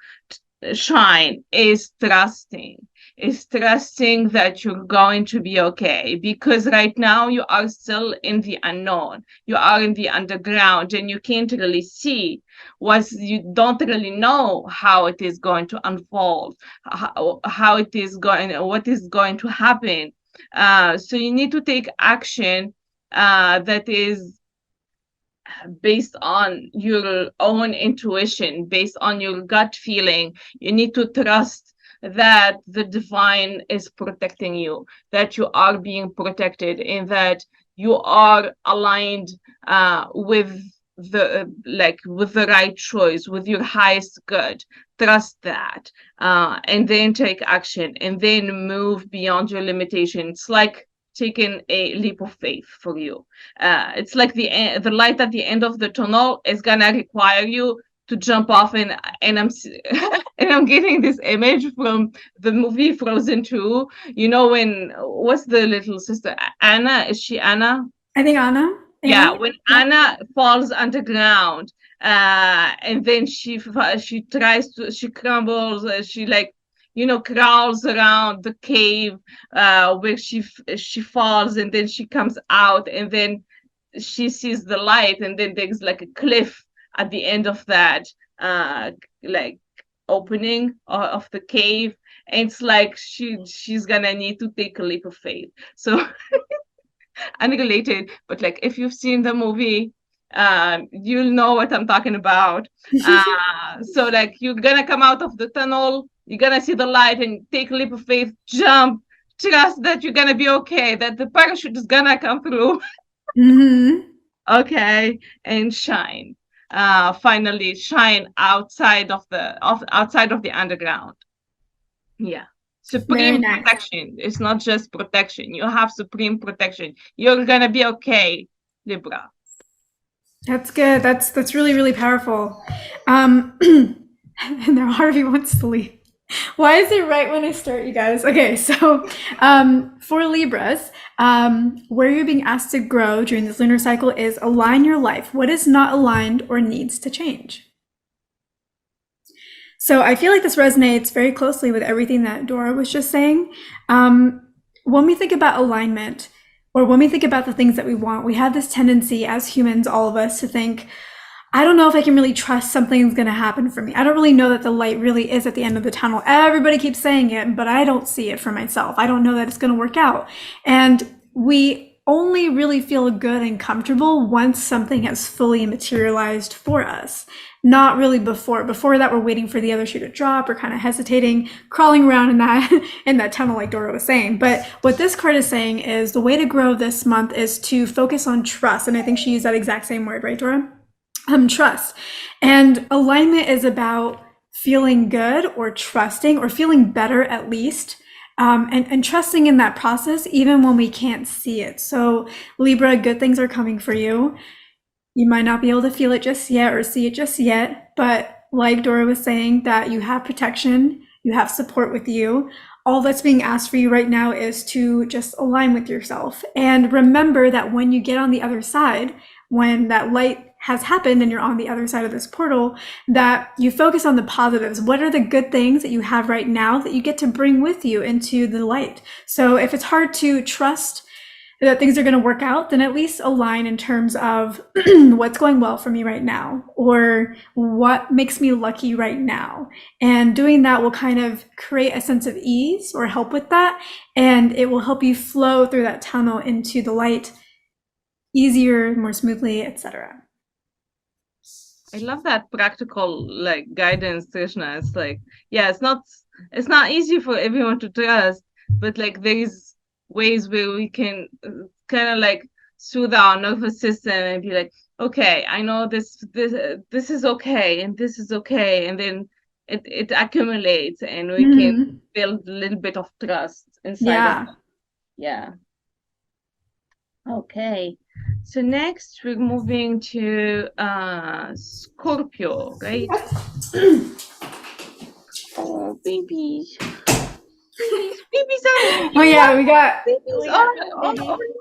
Speaker 1: shine is trusting that you're going to be okay, because right now you are still in the unknown, you are in the underground, and you can't really see what, you don't really know how it is going to unfold, how it is going, what is going to happen. So you need to take action that is based on your own intuition, based on your gut feeling. You need to trust that the divine is protecting you, that you are being protected, and that you are aligned with the right choice, with your highest good. Trust that, and then take action, and then move beyond your limitations. It's like taking a leap of faith for you. It's like the light at the end of the tunnel is gonna require you to jump off, and I'm and I'm getting this image from the movie Frozen 2. You know, when what's the little sister, Anna? Is she Anna?
Speaker 2: I think Anna.
Speaker 1: Yeah,
Speaker 2: Anna?
Speaker 1: when
Speaker 2: Yeah.
Speaker 1: Anna falls underground, and then she tries to, she crumbles, she like, crawls around the cave where she falls, and then she comes out, and then she sees the light, and then there's like a cliff at the end of that like opening of the cave, and it's like she's gonna need to take a leap of faith. So unrelated, but like if you've seen the movie, you'll know what I'm talking about. So like you're gonna come out of the tunnel, you're gonna see the light and take a leap of faith, jump, trust that you're gonna be okay, that the parachute is gonna come through.
Speaker 2: Mm-hmm.
Speaker 1: Okay, and shine. Finally shine outside of the underground. Yeah.
Speaker 2: Very
Speaker 1: Supreme
Speaker 2: nice.
Speaker 1: protection. It's not just protection. You have supreme protection. You're gonna be okay, Libra.
Speaker 2: That's good. That's really, really powerful. And now Harvey wants to leave. Why is it right when I start, you guys? Okay, so for Libras, where you're being asked to grow during this lunar cycle is align your life. What is not aligned or needs to change? So I feel like this resonates very closely with everything that Dora was just saying. When we think about alignment, or when we think about the things that we want, we have this tendency as humans, all of us, to think, I don't know if I can really trust something's going to happen for me. I don't really know that the light really is at the end of the tunnel. Everybody keeps saying it, but I don't see it for myself. I don't know that it's going to work out. And we only really feel good and comfortable once something has fully materialized for us. Not really before. Before that, we're waiting for the other shoe to drop, or kind of hesitating, crawling around in that tunnel, like Dora was saying. But what this card is saying is the way to grow this month is to focus on trust. And I think she used that exact same word, right, Dora? Trust. And alignment is about feeling good, or trusting, or feeling better at least. And trusting in that process, even when we can't see it. So Libra, good things are coming for you. You might not be able to feel it just yet or see it just yet, but like Dora was saying, that you have protection, you have support with you. All that's being asked for you right now is to just align with yourself. And remember that when you get on the other side, when that light has happened and you're on the other side of this portal, that you focus on the positives. What are the good things that you have right now that you get to bring with you into the light? So if it's hard to trust that things are going to work out, then at least align in terms of what's going well for me right now, or what makes me lucky right now. And doing that will kind of create a sense of ease or help with that. And it will help you flow through that tunnel into the light easier, more smoothly, etc.
Speaker 1: I love that practical like guidance, Trishna. It's like, yeah, it's not easy for everyone to trust, but like there's ways where we can kind of like soothe our nervous system and be like, okay, I know this is okay and this is okay, and then it accumulates and we can build a little bit of trust inside of
Speaker 2: Yeah.
Speaker 1: us. Yeah. Okay. So next we're moving to Scorpio, right? Oh, babies. Babies are here.
Speaker 2: Oh yeah, we got
Speaker 1: Babies are all moving.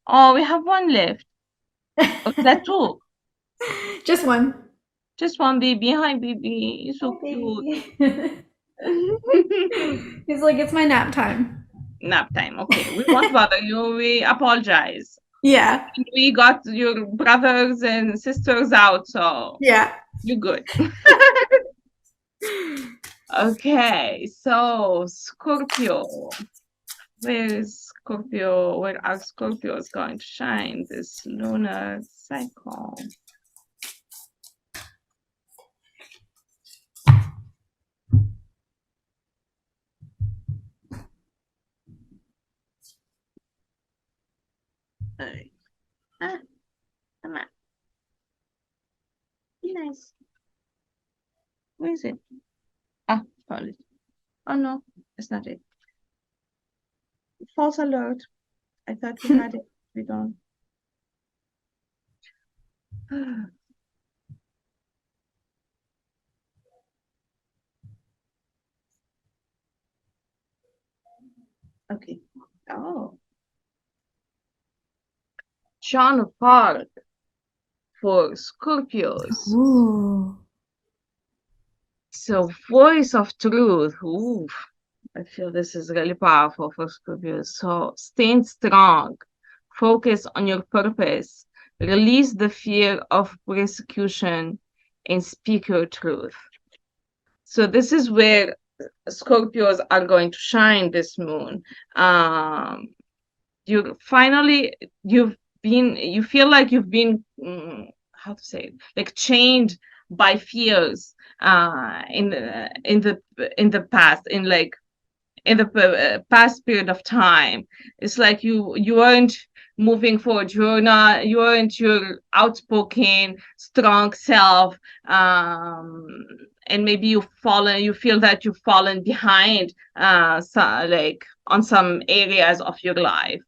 Speaker 1: Oh, we have one left. Oh, that's two.
Speaker 2: just one.
Speaker 1: Just one baby. Hi, baby. You're so cute.
Speaker 2: He's like, it's my nap time.
Speaker 1: Nap time. Okay. We won't bother you. We apologize.
Speaker 2: Yeah.
Speaker 1: We got your brothers and sisters out, so
Speaker 2: Yeah.
Speaker 1: you're good. Okay, so Scorpio. Where are Scorpios going to shine this lunar cycle? All right. Come on. Be nice. Where is it? Found it. Oh no, it's not it. False alert. I thought we had it. We don't. Okay. Oh. John of Park for Scorpios.
Speaker 2: Ooh.
Speaker 1: So voice of truth. Ooh, I feel this is really powerful for Scorpios. So staying strong, focus on your purpose, release the fear of persecution, and speak your truth. So this is where Scorpios are going to shine this moon. You feel like you've been how to say it, like chained by fears in the past, in the past period of time. It's like you weren't moving forward. You weren't your outspoken, strong self. And maybe you feel that you've fallen behind like on some areas of your life.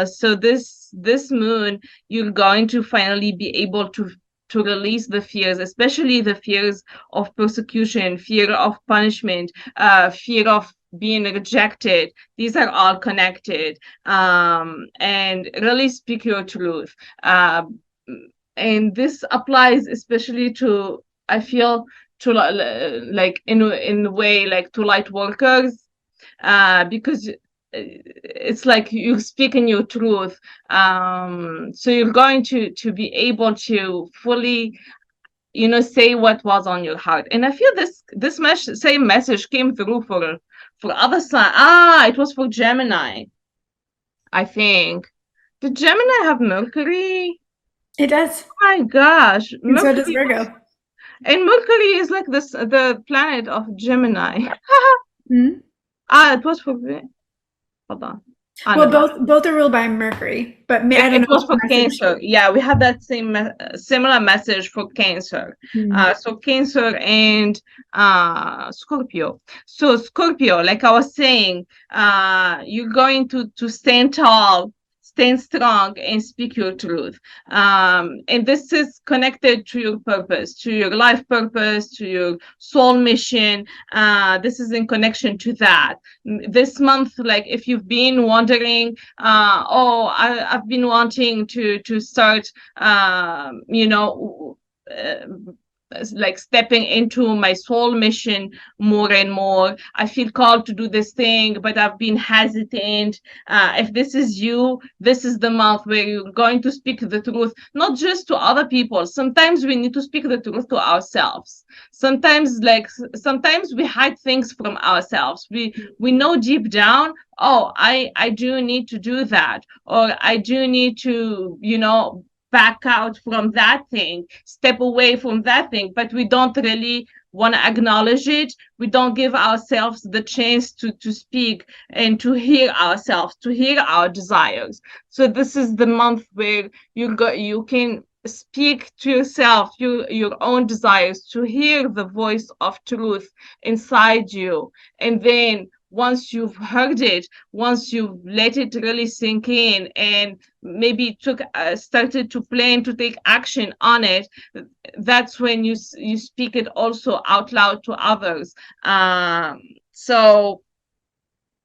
Speaker 1: So this moon, you're going to finally be able to release the fears, especially the fears of persecution, fear of punishment, fear of being rejected. These are all connected. And really speak your truth. And this applies especially to, I feel, to like in a way, like to light workers, because it's like you speaking your truth. So you're going to be able to fully, say what was on your heart. And I feel this same message came through for other sign. It was for Gemini, I think. Did Gemini have Mercury?
Speaker 2: It does.
Speaker 1: Oh my gosh,
Speaker 2: And so does
Speaker 1: Mercury.
Speaker 2: Virgo.
Speaker 1: And Mercury is like the planet of Gemini.
Speaker 2: Mhm.
Speaker 1: It was for hold on.
Speaker 2: Well, both are ruled by Mercury, but I don't
Speaker 1: It
Speaker 2: know.
Speaker 1: was for Cancer. Yeah, we had that similar message for Cancer. So Cancer and Scorpio. So Scorpio, like I was saying, you're going to stand tall, stand strong and speak your truth. And this is connected to your purpose, to your life purpose, to your soul mission. This is in connection to that. This month, like if you've been wondering, I've been wanting to start, you know, like stepping into my soul mission more and more. I feel called to do this thing, but I've been hesitant. If this is you, this is the month where you're going to speak the truth, not just to other people. Sometimes we need to speak the truth to ourselves. Sometimes we hide things from ourselves. We know deep down, oh, I do need to do that, or I do need to, back out from that thing, step away from that thing, but we don't really want to acknowledge it. We don't give ourselves the chance to speak and to hear ourselves, to hear our desires. So this is the month where you can speak to yourself, your own desires, to hear the voice of truth inside you. And then once you've heard it, once you've let it really sink in, and maybe started to plan to take action on it, that's when you speak it also out loud to others. So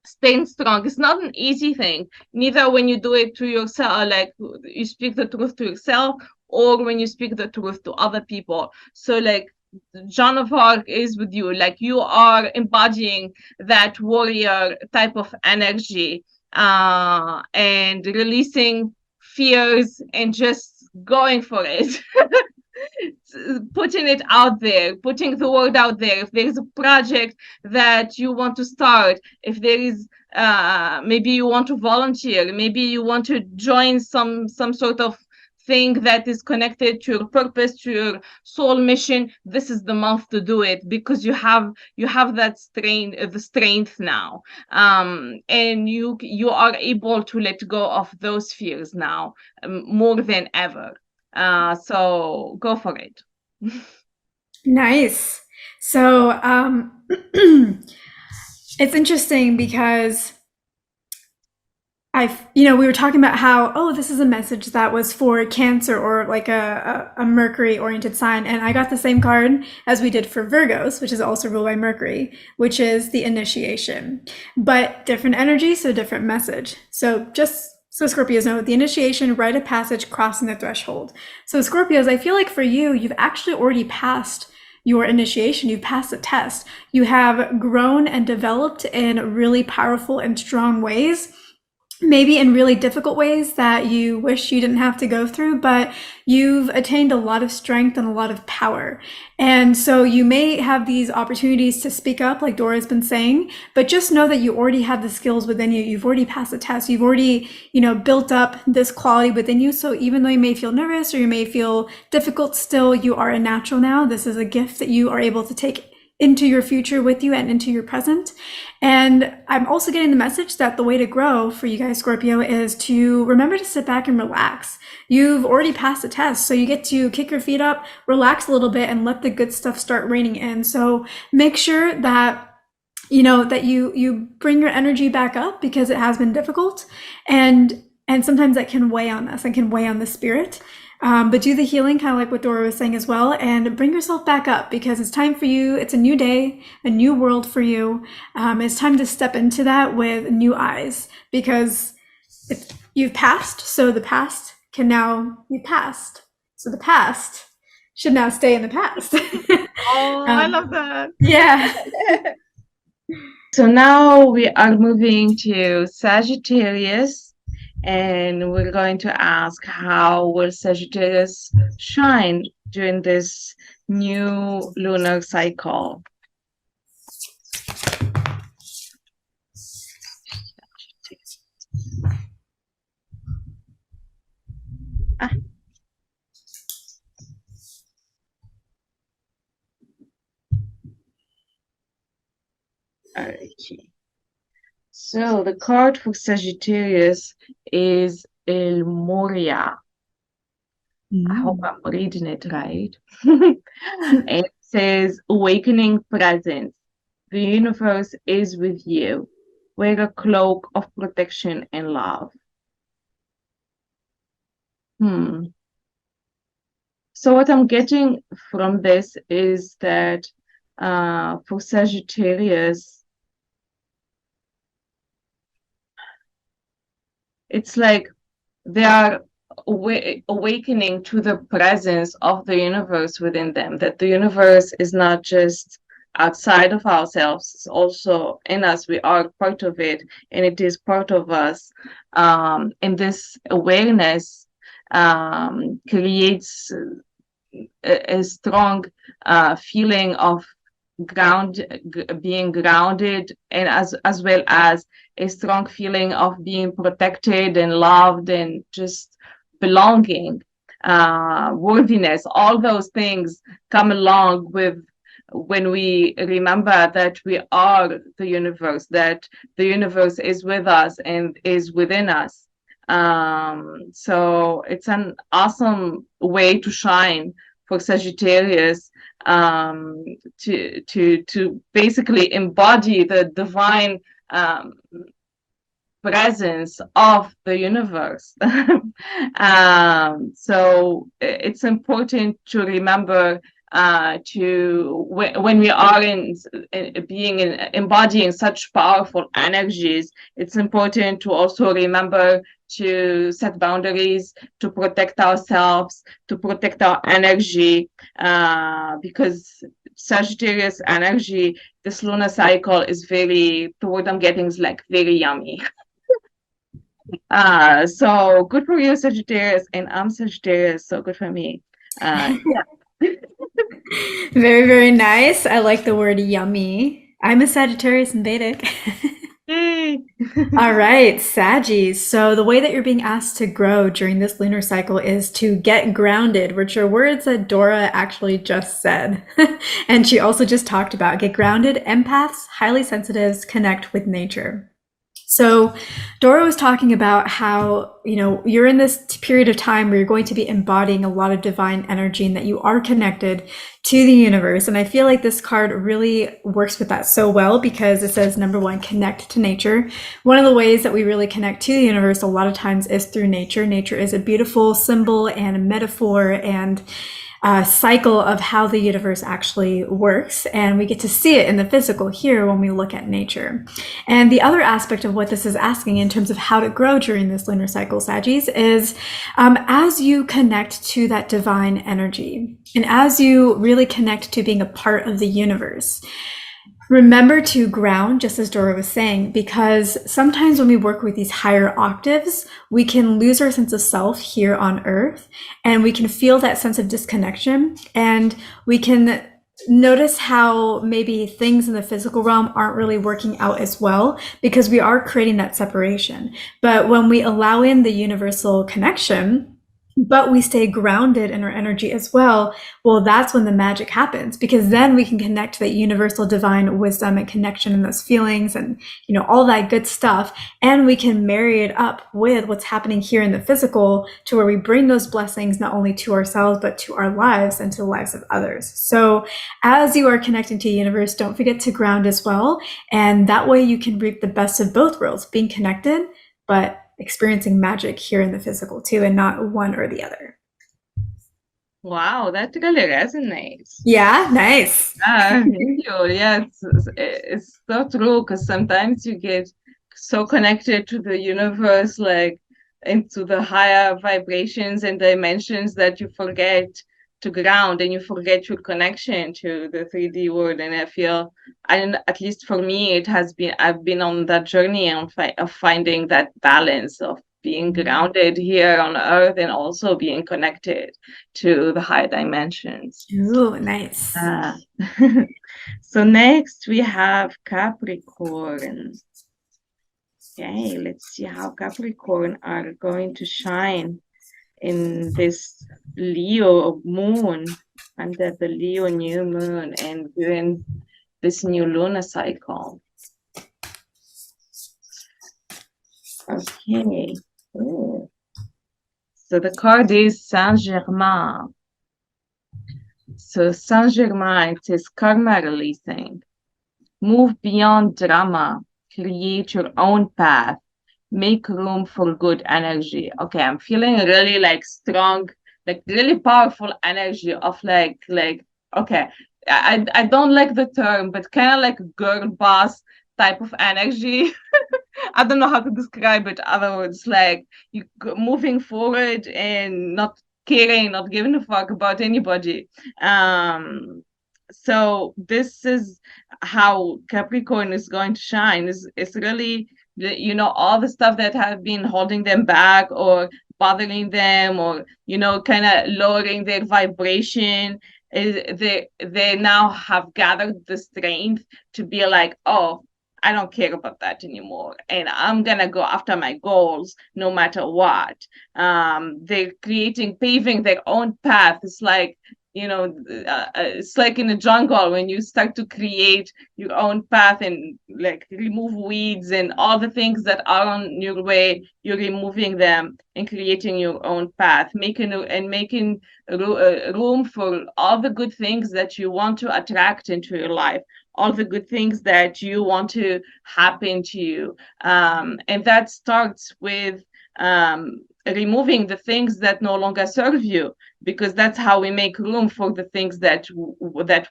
Speaker 1: staying strong is not an easy thing, neither when you do it to yourself, like you speak the truth to yourself, or when you speak the truth to other people. So like Joan of Arc is with you, like you are embodying that warrior type of energy, and releasing fears and just going for it. Putting it out there, putting the word out there. If there is a project that you want to start, if there is maybe you want to volunteer, maybe you want to join some sort of thing that is connected to your purpose, to your soul mission, this is the month to do it, because you have that the strength now, and you are able to let go of those fears now, more than ever. So go for it.
Speaker 2: Nice. So it's interesting because we were talking about how, oh, this is a message that was for Cancer or like a Mercury oriented sign. And I got the same card as we did for Virgos, which is also ruled by Mercury, which is the initiation, but different energy. So different message. So just so Scorpios know, the initiation, rite of passage, crossing the threshold. So Scorpios, I feel like for you, you've actually already passed your initiation. You've passed the test. You have grown and developed in really powerful and strong ways, maybe in really difficult ways that you wish you didn't have to go through, but you've attained a lot of strength and a lot of power. And so you may have these opportunities to speak up, like Dora's been saying, but just know that you already have the skills within you. You've already passed the test. You've already, built up this quality within you. So even though you may feel nervous or you may feel difficult, still you are a natural now. This is a gift that you are able to take into your future with you and into your present. And I'm also getting the message that the way to grow for you guys, Scorpio, is to remember to sit back and relax. You've already passed the test, so you get to kick your feet up, relax a little bit, and let the good stuff start raining in. So make sure that that you bring your energy back up, because it has been difficult, and sometimes that can weigh on us and can weigh on the spirit. But do the healing, kind of like what Dora was saying as well, and bring yourself back up, because it's time for you. It's a new day, a new world for you. It's time to step into that with new eyes, because if you've passed, so the past can now be past. So the past should now stay in the past.
Speaker 1: Oh, I love that.
Speaker 2: Yeah.
Speaker 1: So now we are moving to Sagittarius, and we're going to ask, how will Sagittarius shine during this new lunar cycle? Okay. So the card for Sagittarius is El Moria. I hope I'm reading it right. And it says, awakening presence. The universe is with you. Wear a cloak of protection and love. Hmm. So what I'm getting from this is that for Sagittarius, it's like they are awakening to the presence of the universe within them, that the universe is not just outside of ourselves, it's also in us. We are part of it, and it is part of us. And this awareness creates a strong feeling of being grounded, and as well as a strong feeling of being protected and loved and just belonging, worthiness. All those things come along with when we remember that we are the universe, that the universe is with us and is within us. So it's an awesome way to shine for Sagittarius, to basically embody the divine presence of the universe. So it's important to remember when we are embodying such powerful energies, it's important to also remember to set boundaries, to protect ourselves, to protect our energy, because Sagittarius energy, this lunar cycle is very, the word I'm getting is like very yummy. So good for you, Sagittarius, and I'm Sagittarius, so good for me. Yeah.
Speaker 2: Very, very nice. I like the word yummy. I'm a Sagittarius in Vedic.
Speaker 1: Yay.
Speaker 2: All right, Saggies. So the way that you're being asked to grow during this lunar cycle is to get grounded, which are words that Dorra actually just said. And she also just talked about get grounded, empaths, highly sensitives, connect with nature. So Dora was talking about how, you're in this period of time where you're going to be embodying a lot of divine energy and that you are connected to the universe. And I feel like this card really works with that so well because it says, number one, connect to nature. One of the ways that we really connect to the universe a lot of times is through nature. Nature is a beautiful symbol and a metaphor and cycle of how the universe actually works. And we get to see it in the physical here when we look at nature. And the other aspect of what this is asking in terms of how to grow during this lunar cycle, Saggies, is as you connect to that divine energy and as you really connect to being a part of the universe, remember to ground, just as Dora was saying, because sometimes when we work with these higher octaves, we can lose our sense of self here on Earth, and we can feel that sense of disconnection, and we can notice how maybe things in the physical realm aren't really working out as well because we are creating that separation. But when we allow in the universal connection, but we stay grounded in our energy as well, well, that's when the magic happens because then we can connect to that universal divine wisdom and connection and those feelings and, all that good stuff. And we can marry it up with what's happening here in the physical to where we bring those blessings not only to ourselves, but to our lives and to the lives of others. So as you are connecting to the universe, don't forget to ground as well. And that way you can reap the best of both worlds, being connected, but experiencing magic here in the physical too, and not one or the other.
Speaker 1: Wow, that really resonates.
Speaker 2: Yeah, nice.
Speaker 1: Thank you. Yeah, it's so true because sometimes you get so connected to the universe, like into the higher vibrations and dimensions that you forget to ground and you forget your connection to the 3D world. And I feel, at least for me, I've been on that journey of finding that balance of being grounded here on Earth and also being connected to the higher dimensions.
Speaker 2: Ooh, nice.
Speaker 1: So next we have Capricorn. Okay, let's see how Capricorn are going to shine in this Leo moon, under the Leo new moon and during this new lunar cycle. Okay. Ooh. So the card is Saint-Germain. So Saint-Germain, it says karma releasing. Move beyond drama. Create your own path. make room for good energy. Okay, I'm feeling really like strong, like really powerful energy of okay. I don't like the term, but kind of like girl boss type of energy. I don't know how to describe it. Other words, like you moving forward and not caring, not giving a fuck about anybody. So this is how Capricorn is going to shine. Is really all the stuff that have been holding them back or bothering them or kind of lowering their vibration is they now have gathered the strength to be like, oh, I don't care about that anymore. And I'm going to go after my goals no matter what. They're paving their own path. It's like, it's like in the jungle when you start to create your own path and like remove weeds and all the things that are on your way, you're removing them and creating your own path, making room for all the good things that you want to attract into your life, all the good things that you want to happen to you. And that starts with removing the things that no longer serve you, because that's how we make room for the things that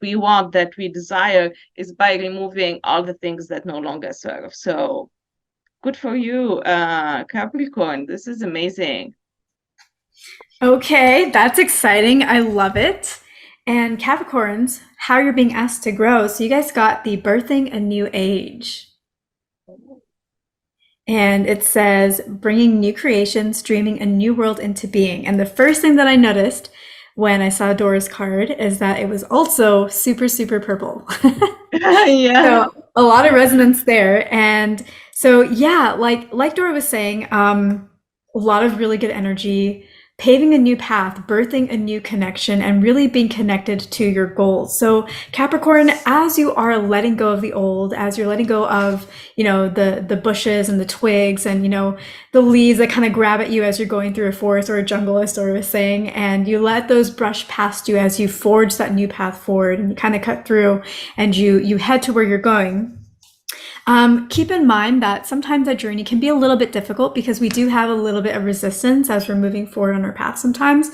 Speaker 1: we want, that we desire, is by removing all the things that no longer serve. So good for you, Capricorn. This is amazing.
Speaker 2: Okay, that's exciting. I love it. And Capricorns, how you're being asked to grow. So you guys got the birthing a new age. And it says bringing new creations, dreaming a new world into being. And the first thing that I noticed when I saw Dora's card is that it was also super, super purple.
Speaker 1: Yeah.
Speaker 2: So a lot of resonance there. And so yeah, like Dora was saying, a lot of really good energy, paving a new path, birthing a new connection, and really being connected to your goals. So Capricorn, as you are letting go of the old, as you're letting go of, the bushes and the twigs and, the leaves that kind of grab at you as you're going through a forest or a jungle, as Dora was saying, and you let those brush past you as you forge that new path forward and you kind of cut through and you head to where you're going. Keep in mind that sometimes that journey can be a little bit difficult because we do have a little bit of resistance as we're moving forward on our path sometimes.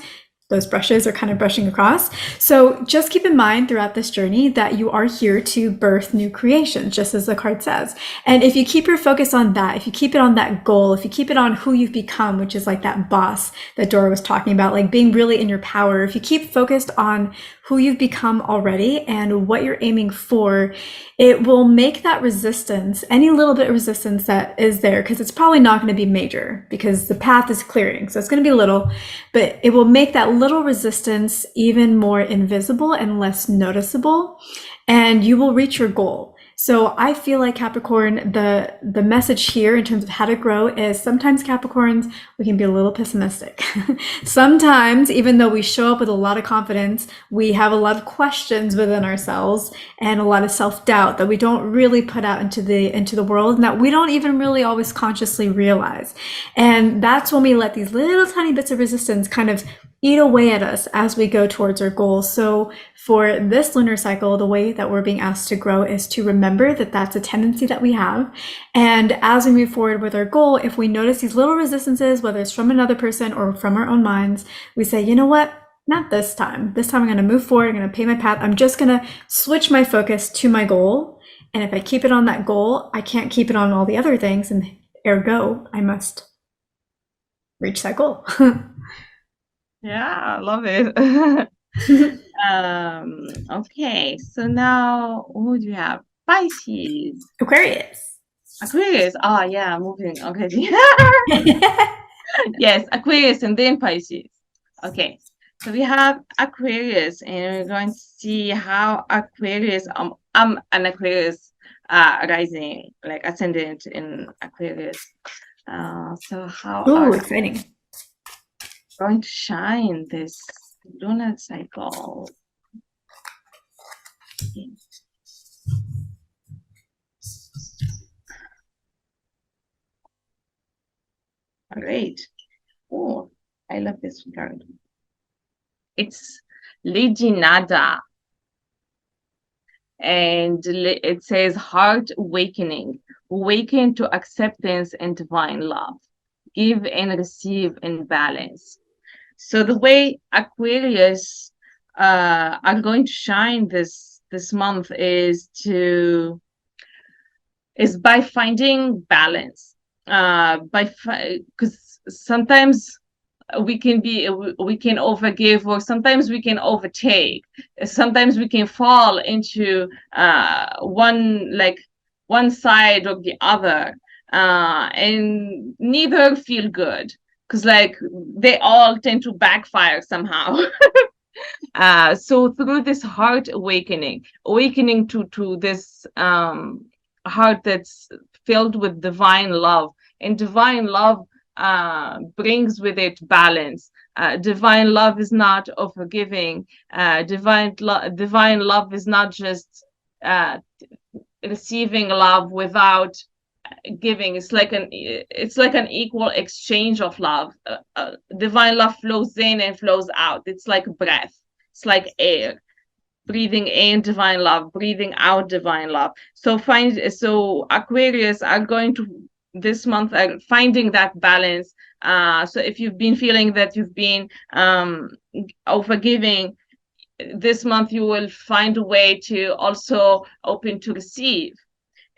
Speaker 2: Those brushes are kind of brushing across. So just keep in mind throughout this journey that you are here to birth new creations, just as the card says. And if you keep your focus on that, if you keep it on that goal, if you keep it on who you've become, which is like that boss that Dora was talking about, like being really in your power, if you keep focused on who you've become already and what you're aiming for, it will make that resistance, any little bit of resistance that is there, because it's probably not going to be major because the path is clearing. So it's going to be little, but it will make that little resistance even more invisible and less noticeable, and you will reach your goal. So I feel like Capricorn, the message here in terms of how to grow is sometimes Capricorns, we can be a little pessimistic. Sometimes, even though we show up with a lot of confidence, we have a lot of questions within ourselves and a lot of self-doubt that we don't really put out into the world and that we don't even really always consciously realize. And that's when we let these little tiny bits of resistance kind of eat away at us as we go towards our goals. So for this lunar cycle, the way that we're being asked to grow is to remember that that's a tendency that we have. And as we move forward with our goal, if we notice these little resistances, whether it's from another person or from our own minds, we say, you know what? Not this time. This time I'm going to move forward. I'm going to pave my path. I'm just going to switch my focus to my goal. And if I keep it on that goal, I can't keep it on all the other things. And ergo, I must reach that goal.
Speaker 1: Yeah, I love it. Okay, so now who do you have? Pisces.
Speaker 2: Aquarius.
Speaker 1: Aquarius. Oh yeah, moving. Okay. Yes, Aquarius and then Pisces. Okay. So we have Aquarius and we're going to see how Aquarius, I'm an Aquarius rising, like ascendant in Aquarius. So how
Speaker 2: Ooh,
Speaker 1: are
Speaker 2: exciting.
Speaker 1: going to shine this lunar cycle? All right. Oh, I love this card. It's Leginada, and it says heart awakening. awaken to acceptance and divine love, give and receive in balance. So the way Aquarius are going to shine this month is by finding balance. Because sometimes we can overgive, or sometimes we can overtake. Sometimes we can fall into one side or the other, and neither feel good, because like they all tend to backfire somehow. So through this heart awakening to this heart that's filled with divine love, and divine love brings with it balance. Divine love is not overgiving. Divine love is not just uh, receiving love without giving. It's like an equal exchange of love. Divine love flows in and flows out. It's like breath. It's like air. Breathing in divine love, breathing out divine love. So Aquarius are going to this month are finding that balance. So if you've been feeling that you've been overgiving, this month you will find a way to also open to receive.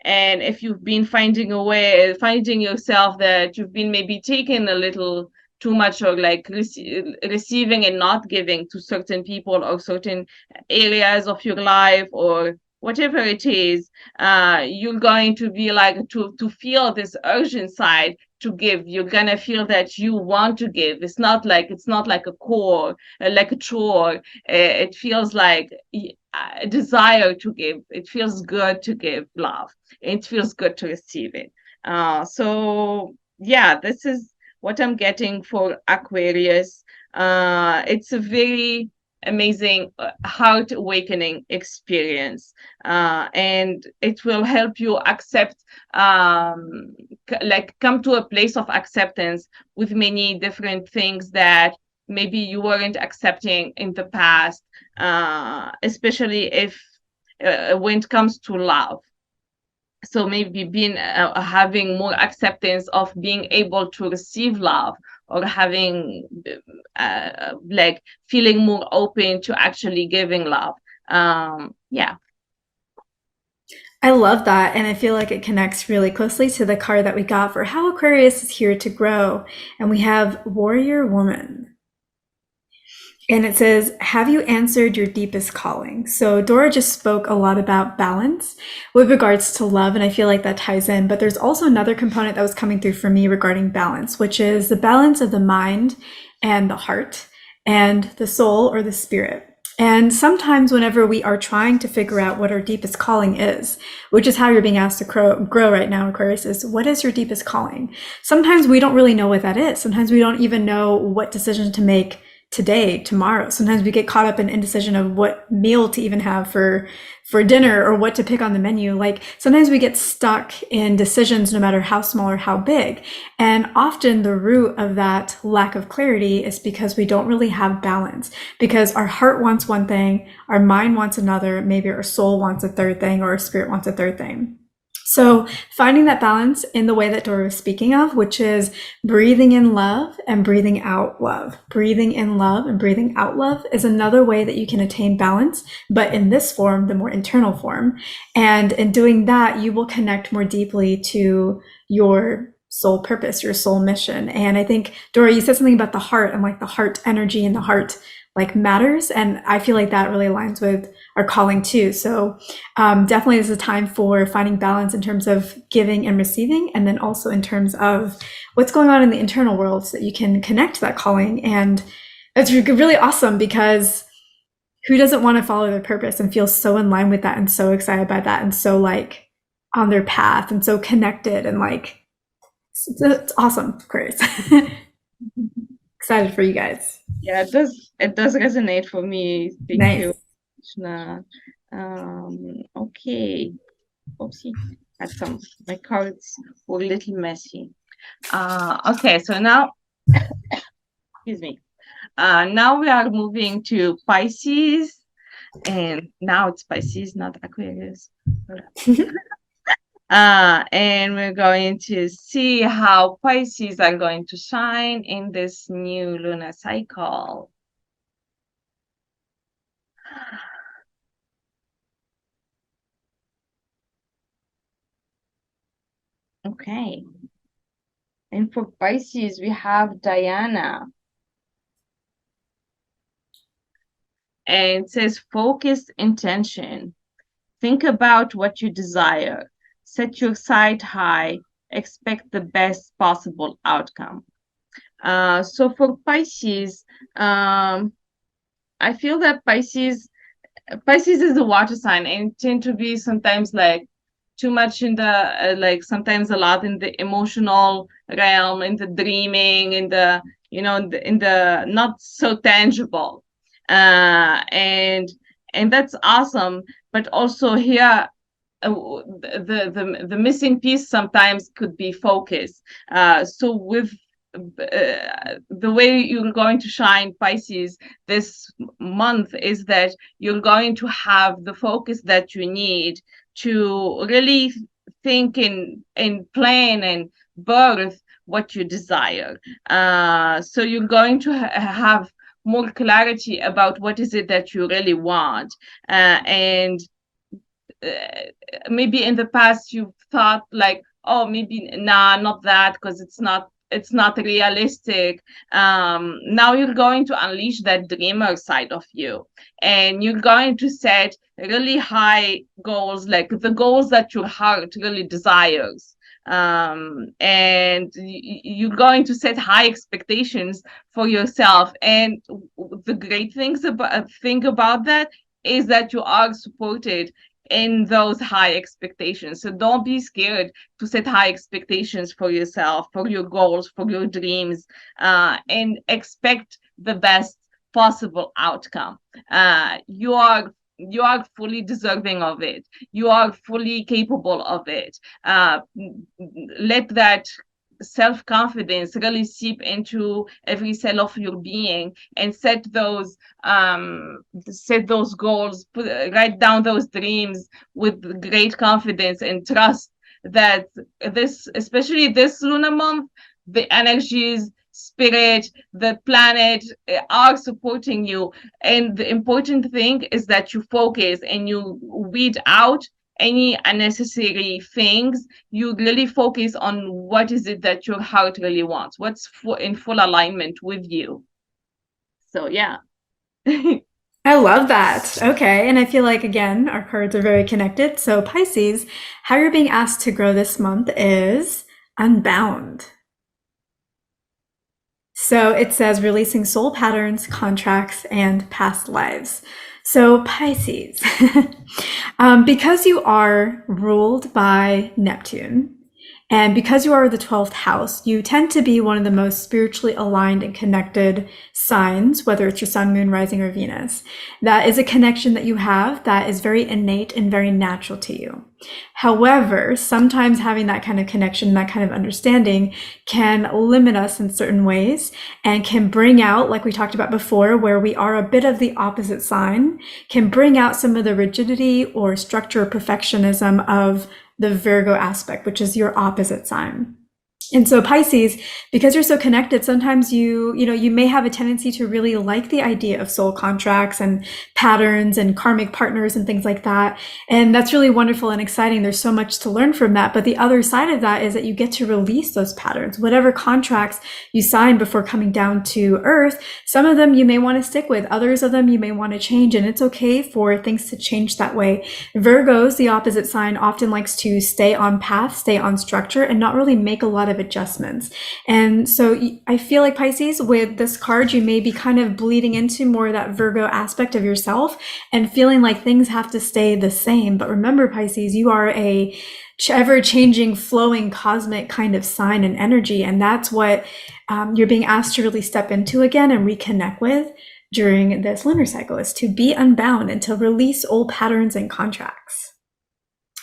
Speaker 1: And if you've been finding yourself that you've been maybe taking a little too much, or like receiving and not giving to certain people or certain areas of your life, or whatever it is, you're going to be like to feel this urgent side to give. You're gonna feel that you want to give. It's not like a core, like a chore. It feels like a desire to give. It feels good to give love. It feels good to receive it. So yeah, this is what I'm getting for Aquarius. It's a very amazing heart awakening experience, and it will help you accept, like come to a place of acceptance with many different things that maybe you weren't accepting in the past, especially if when it comes to love. So maybe being having more acceptance of being able to receive love, or having like feeling more open to actually giving love. Yeah.
Speaker 2: I love that. And I feel like it connects really closely to the card that we got for how Aquarius is here to grow. And we have Warrior Woman. And it says, have you answered your deepest calling? So Dorra just spoke a lot about balance with regards to love, and I feel like that ties in. But there's also another component that was coming through for me regarding balance, which is the balance of the mind and the heart and the soul or the spirit. And sometimes whenever we are trying to figure out what our deepest calling is, which is how you're being asked to grow right now, Aquarius, is what is your deepest calling? Sometimes we don't really know what that is. Sometimes we don't even know what decision to make today, tomorrow. Sometimes we get caught up in indecision of what meal to even have for dinner, or what to pick on the menu. Like sometimes we get stuck in decisions, no matter how small or how big. And often the root of that lack of clarity is because we don't really have balance, because our heart wants one thing, our mind wants another, maybe our soul wants a third thing, or our spirit wants a third thing. So finding that balance in the way that Dorra was speaking of, which is breathing in love and breathing out love. Breathing in love and breathing out love is another way that you can attain balance, but in this form, the more internal form. And in doing that, you will connect more deeply to your soul purpose, your soul mission. And I think, Dorra, you said something about the heart, and like the heart energy and the heart like matters. And I feel like that really aligns with our calling too. So definitely this is a time for finding balance in terms of giving and receiving, and then also in terms of what's going on in the internal world, so that you can connect to that calling. And it's really awesome, because who doesn't want to follow their purpose and feel so in line with that, and so excited by that, and so like on their path, and so connected, and like it's awesome, Chris. Excited for you guys.
Speaker 1: Yeah, it does resonate for me. Thank
Speaker 2: Nice.
Speaker 1: you, Trishna. Okay. Oopsie. My cards were a little messy. Okay, so now excuse me. Now we are moving to Pisces, and now it's Pisces, not Aquarius. And we're going to see how Pisces are going to shine in this new lunar cycle. Okay. And for Pisces, we have Diana. And it says focus intention. Think about what you desire. Set your sight high. Expect the best possible outcome. So for Pisces, I feel that Pisces is the water sign and tend to be sometimes like too much in the like sometimes a lot in the emotional realm, in the dreaming, in the in the not so tangible, and that's awesome. But also here, the missing piece sometimes could be focus. So with the way you're going to shine Pisces this month is that you're going to have the focus that you need to really think and plan and birth what you desire. So you're going to have more clarity about what is it that you really want, and uh, maybe in the past you've thought like, oh, maybe nah, not that, because it's not realistic. Now you're going to unleash that dreamer side of you, and you're going to set really high goals, like the goals that your heart really desires. And you're going to set high expectations for yourself, and the great thing about that is that you are supported in those high expectations. So don't be scared to set high expectations for yourself, for your goals, for your dreams, and expect the best possible outcome. You are fully deserving of it. You are fully capable of it. Let that self-confidence really seep into every cell of your being, and set those goals, write down those dreams with great confidence, and trust that this, especially this lunar month, the energies, spirit, the planet are supporting you. And the important thing is that you focus and you weed out any unnecessary things. You really focus on what is it that your heart really wants, what's in full alignment with you. So yeah.
Speaker 2: I love that. Okay. And I feel like, again, our cards are very connected. So, Pisces, how you're being asked to grow this month is unbound. So it says releasing soul patterns, contracts, and past lives. So, Pisces, because you are ruled by Neptune, and because you are the 12th house, you tend to be one of the most spiritually aligned and connected signs, whether it's your sun, moon, rising, or Venus. That is a connection that you have that is very innate and very natural to you. However, sometimes having that kind of connection, that kind of understanding can limit us in certain ways and can bring out, like we talked about before, where we are a bit of the opposite sign, can bring out some of the rigidity or structure or perfectionism of the Virgo aspect, which is your opposite sign. And so Pisces, because you're so connected, sometimes you may have a tendency to really like the idea of soul contracts and patterns and karmic partners and things like that. And that's really wonderful and exciting. There's so much to learn from that. But the other side of that is that you get to release those patterns. Whatever contracts you sign before coming down to earth, some of them you may want to stick with, others of them you may want to change. And it's okay for things to change that way. Virgos, the opposite sign, often likes to stay on path, stay on structure, and not really make a lot of adjustments. And so I feel like, Pisces, with this card, you may be kind of bleeding into more of that Virgo aspect of yourself and feeling like things have to stay the same. But remember, Pisces, you are a ever-changing, flowing, cosmic kind of sign and energy. And that's what you're being asked to really step into again and reconnect with during this lunar cycle, is to be unbound and to release old patterns and contracts.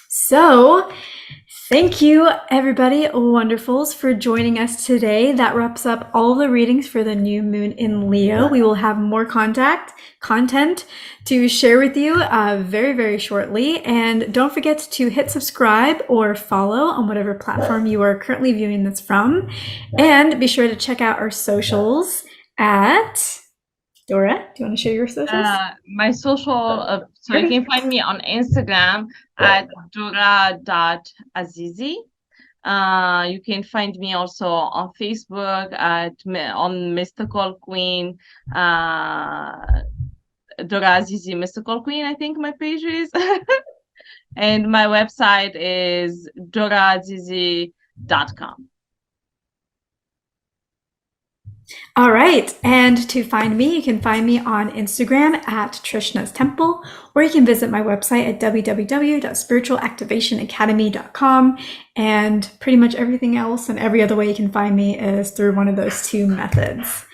Speaker 2: So Thank you, everybody, wonderfuls, for joining us today. That wraps up all the readings for the new moon in Leo. We will have more content to share with you very, very shortly. And don't forget to hit subscribe or follow on whatever platform you are currently viewing this from. And be sure to check out our socials at Dorra. Do you want to share your socials?
Speaker 1: My social, so you can find me on Instagram at Dorra.Azizi. You can find me also on Facebook on Mystical Queen, Dorra Azizi Mystical Queen, I think my page is. And my website is dorraazizi.com.
Speaker 2: All right. And to find me, you can find me on Instagram at Trishna's Temple, or you can visit my website at www.spiritualactivationacademy.com. And pretty much everything else and every other way you can find me is through one of those two methods.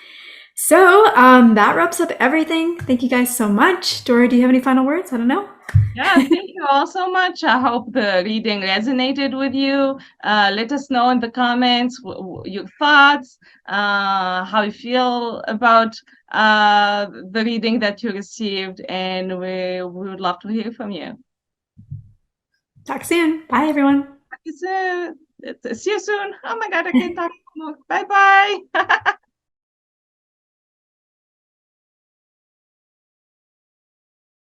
Speaker 2: So that wraps up everything. Thank you guys so much. Dorra, do you have any final words? I don't know.
Speaker 1: Yeah, thank you all so much. I hope the reading resonated with you. Let us know in the comments your thoughts, how you feel about the reading that you received, and we would love to hear from you.
Speaker 2: Talk soon. Bye, everyone.
Speaker 1: See you soon. Oh my God, I can't talk anymore. Bye-bye.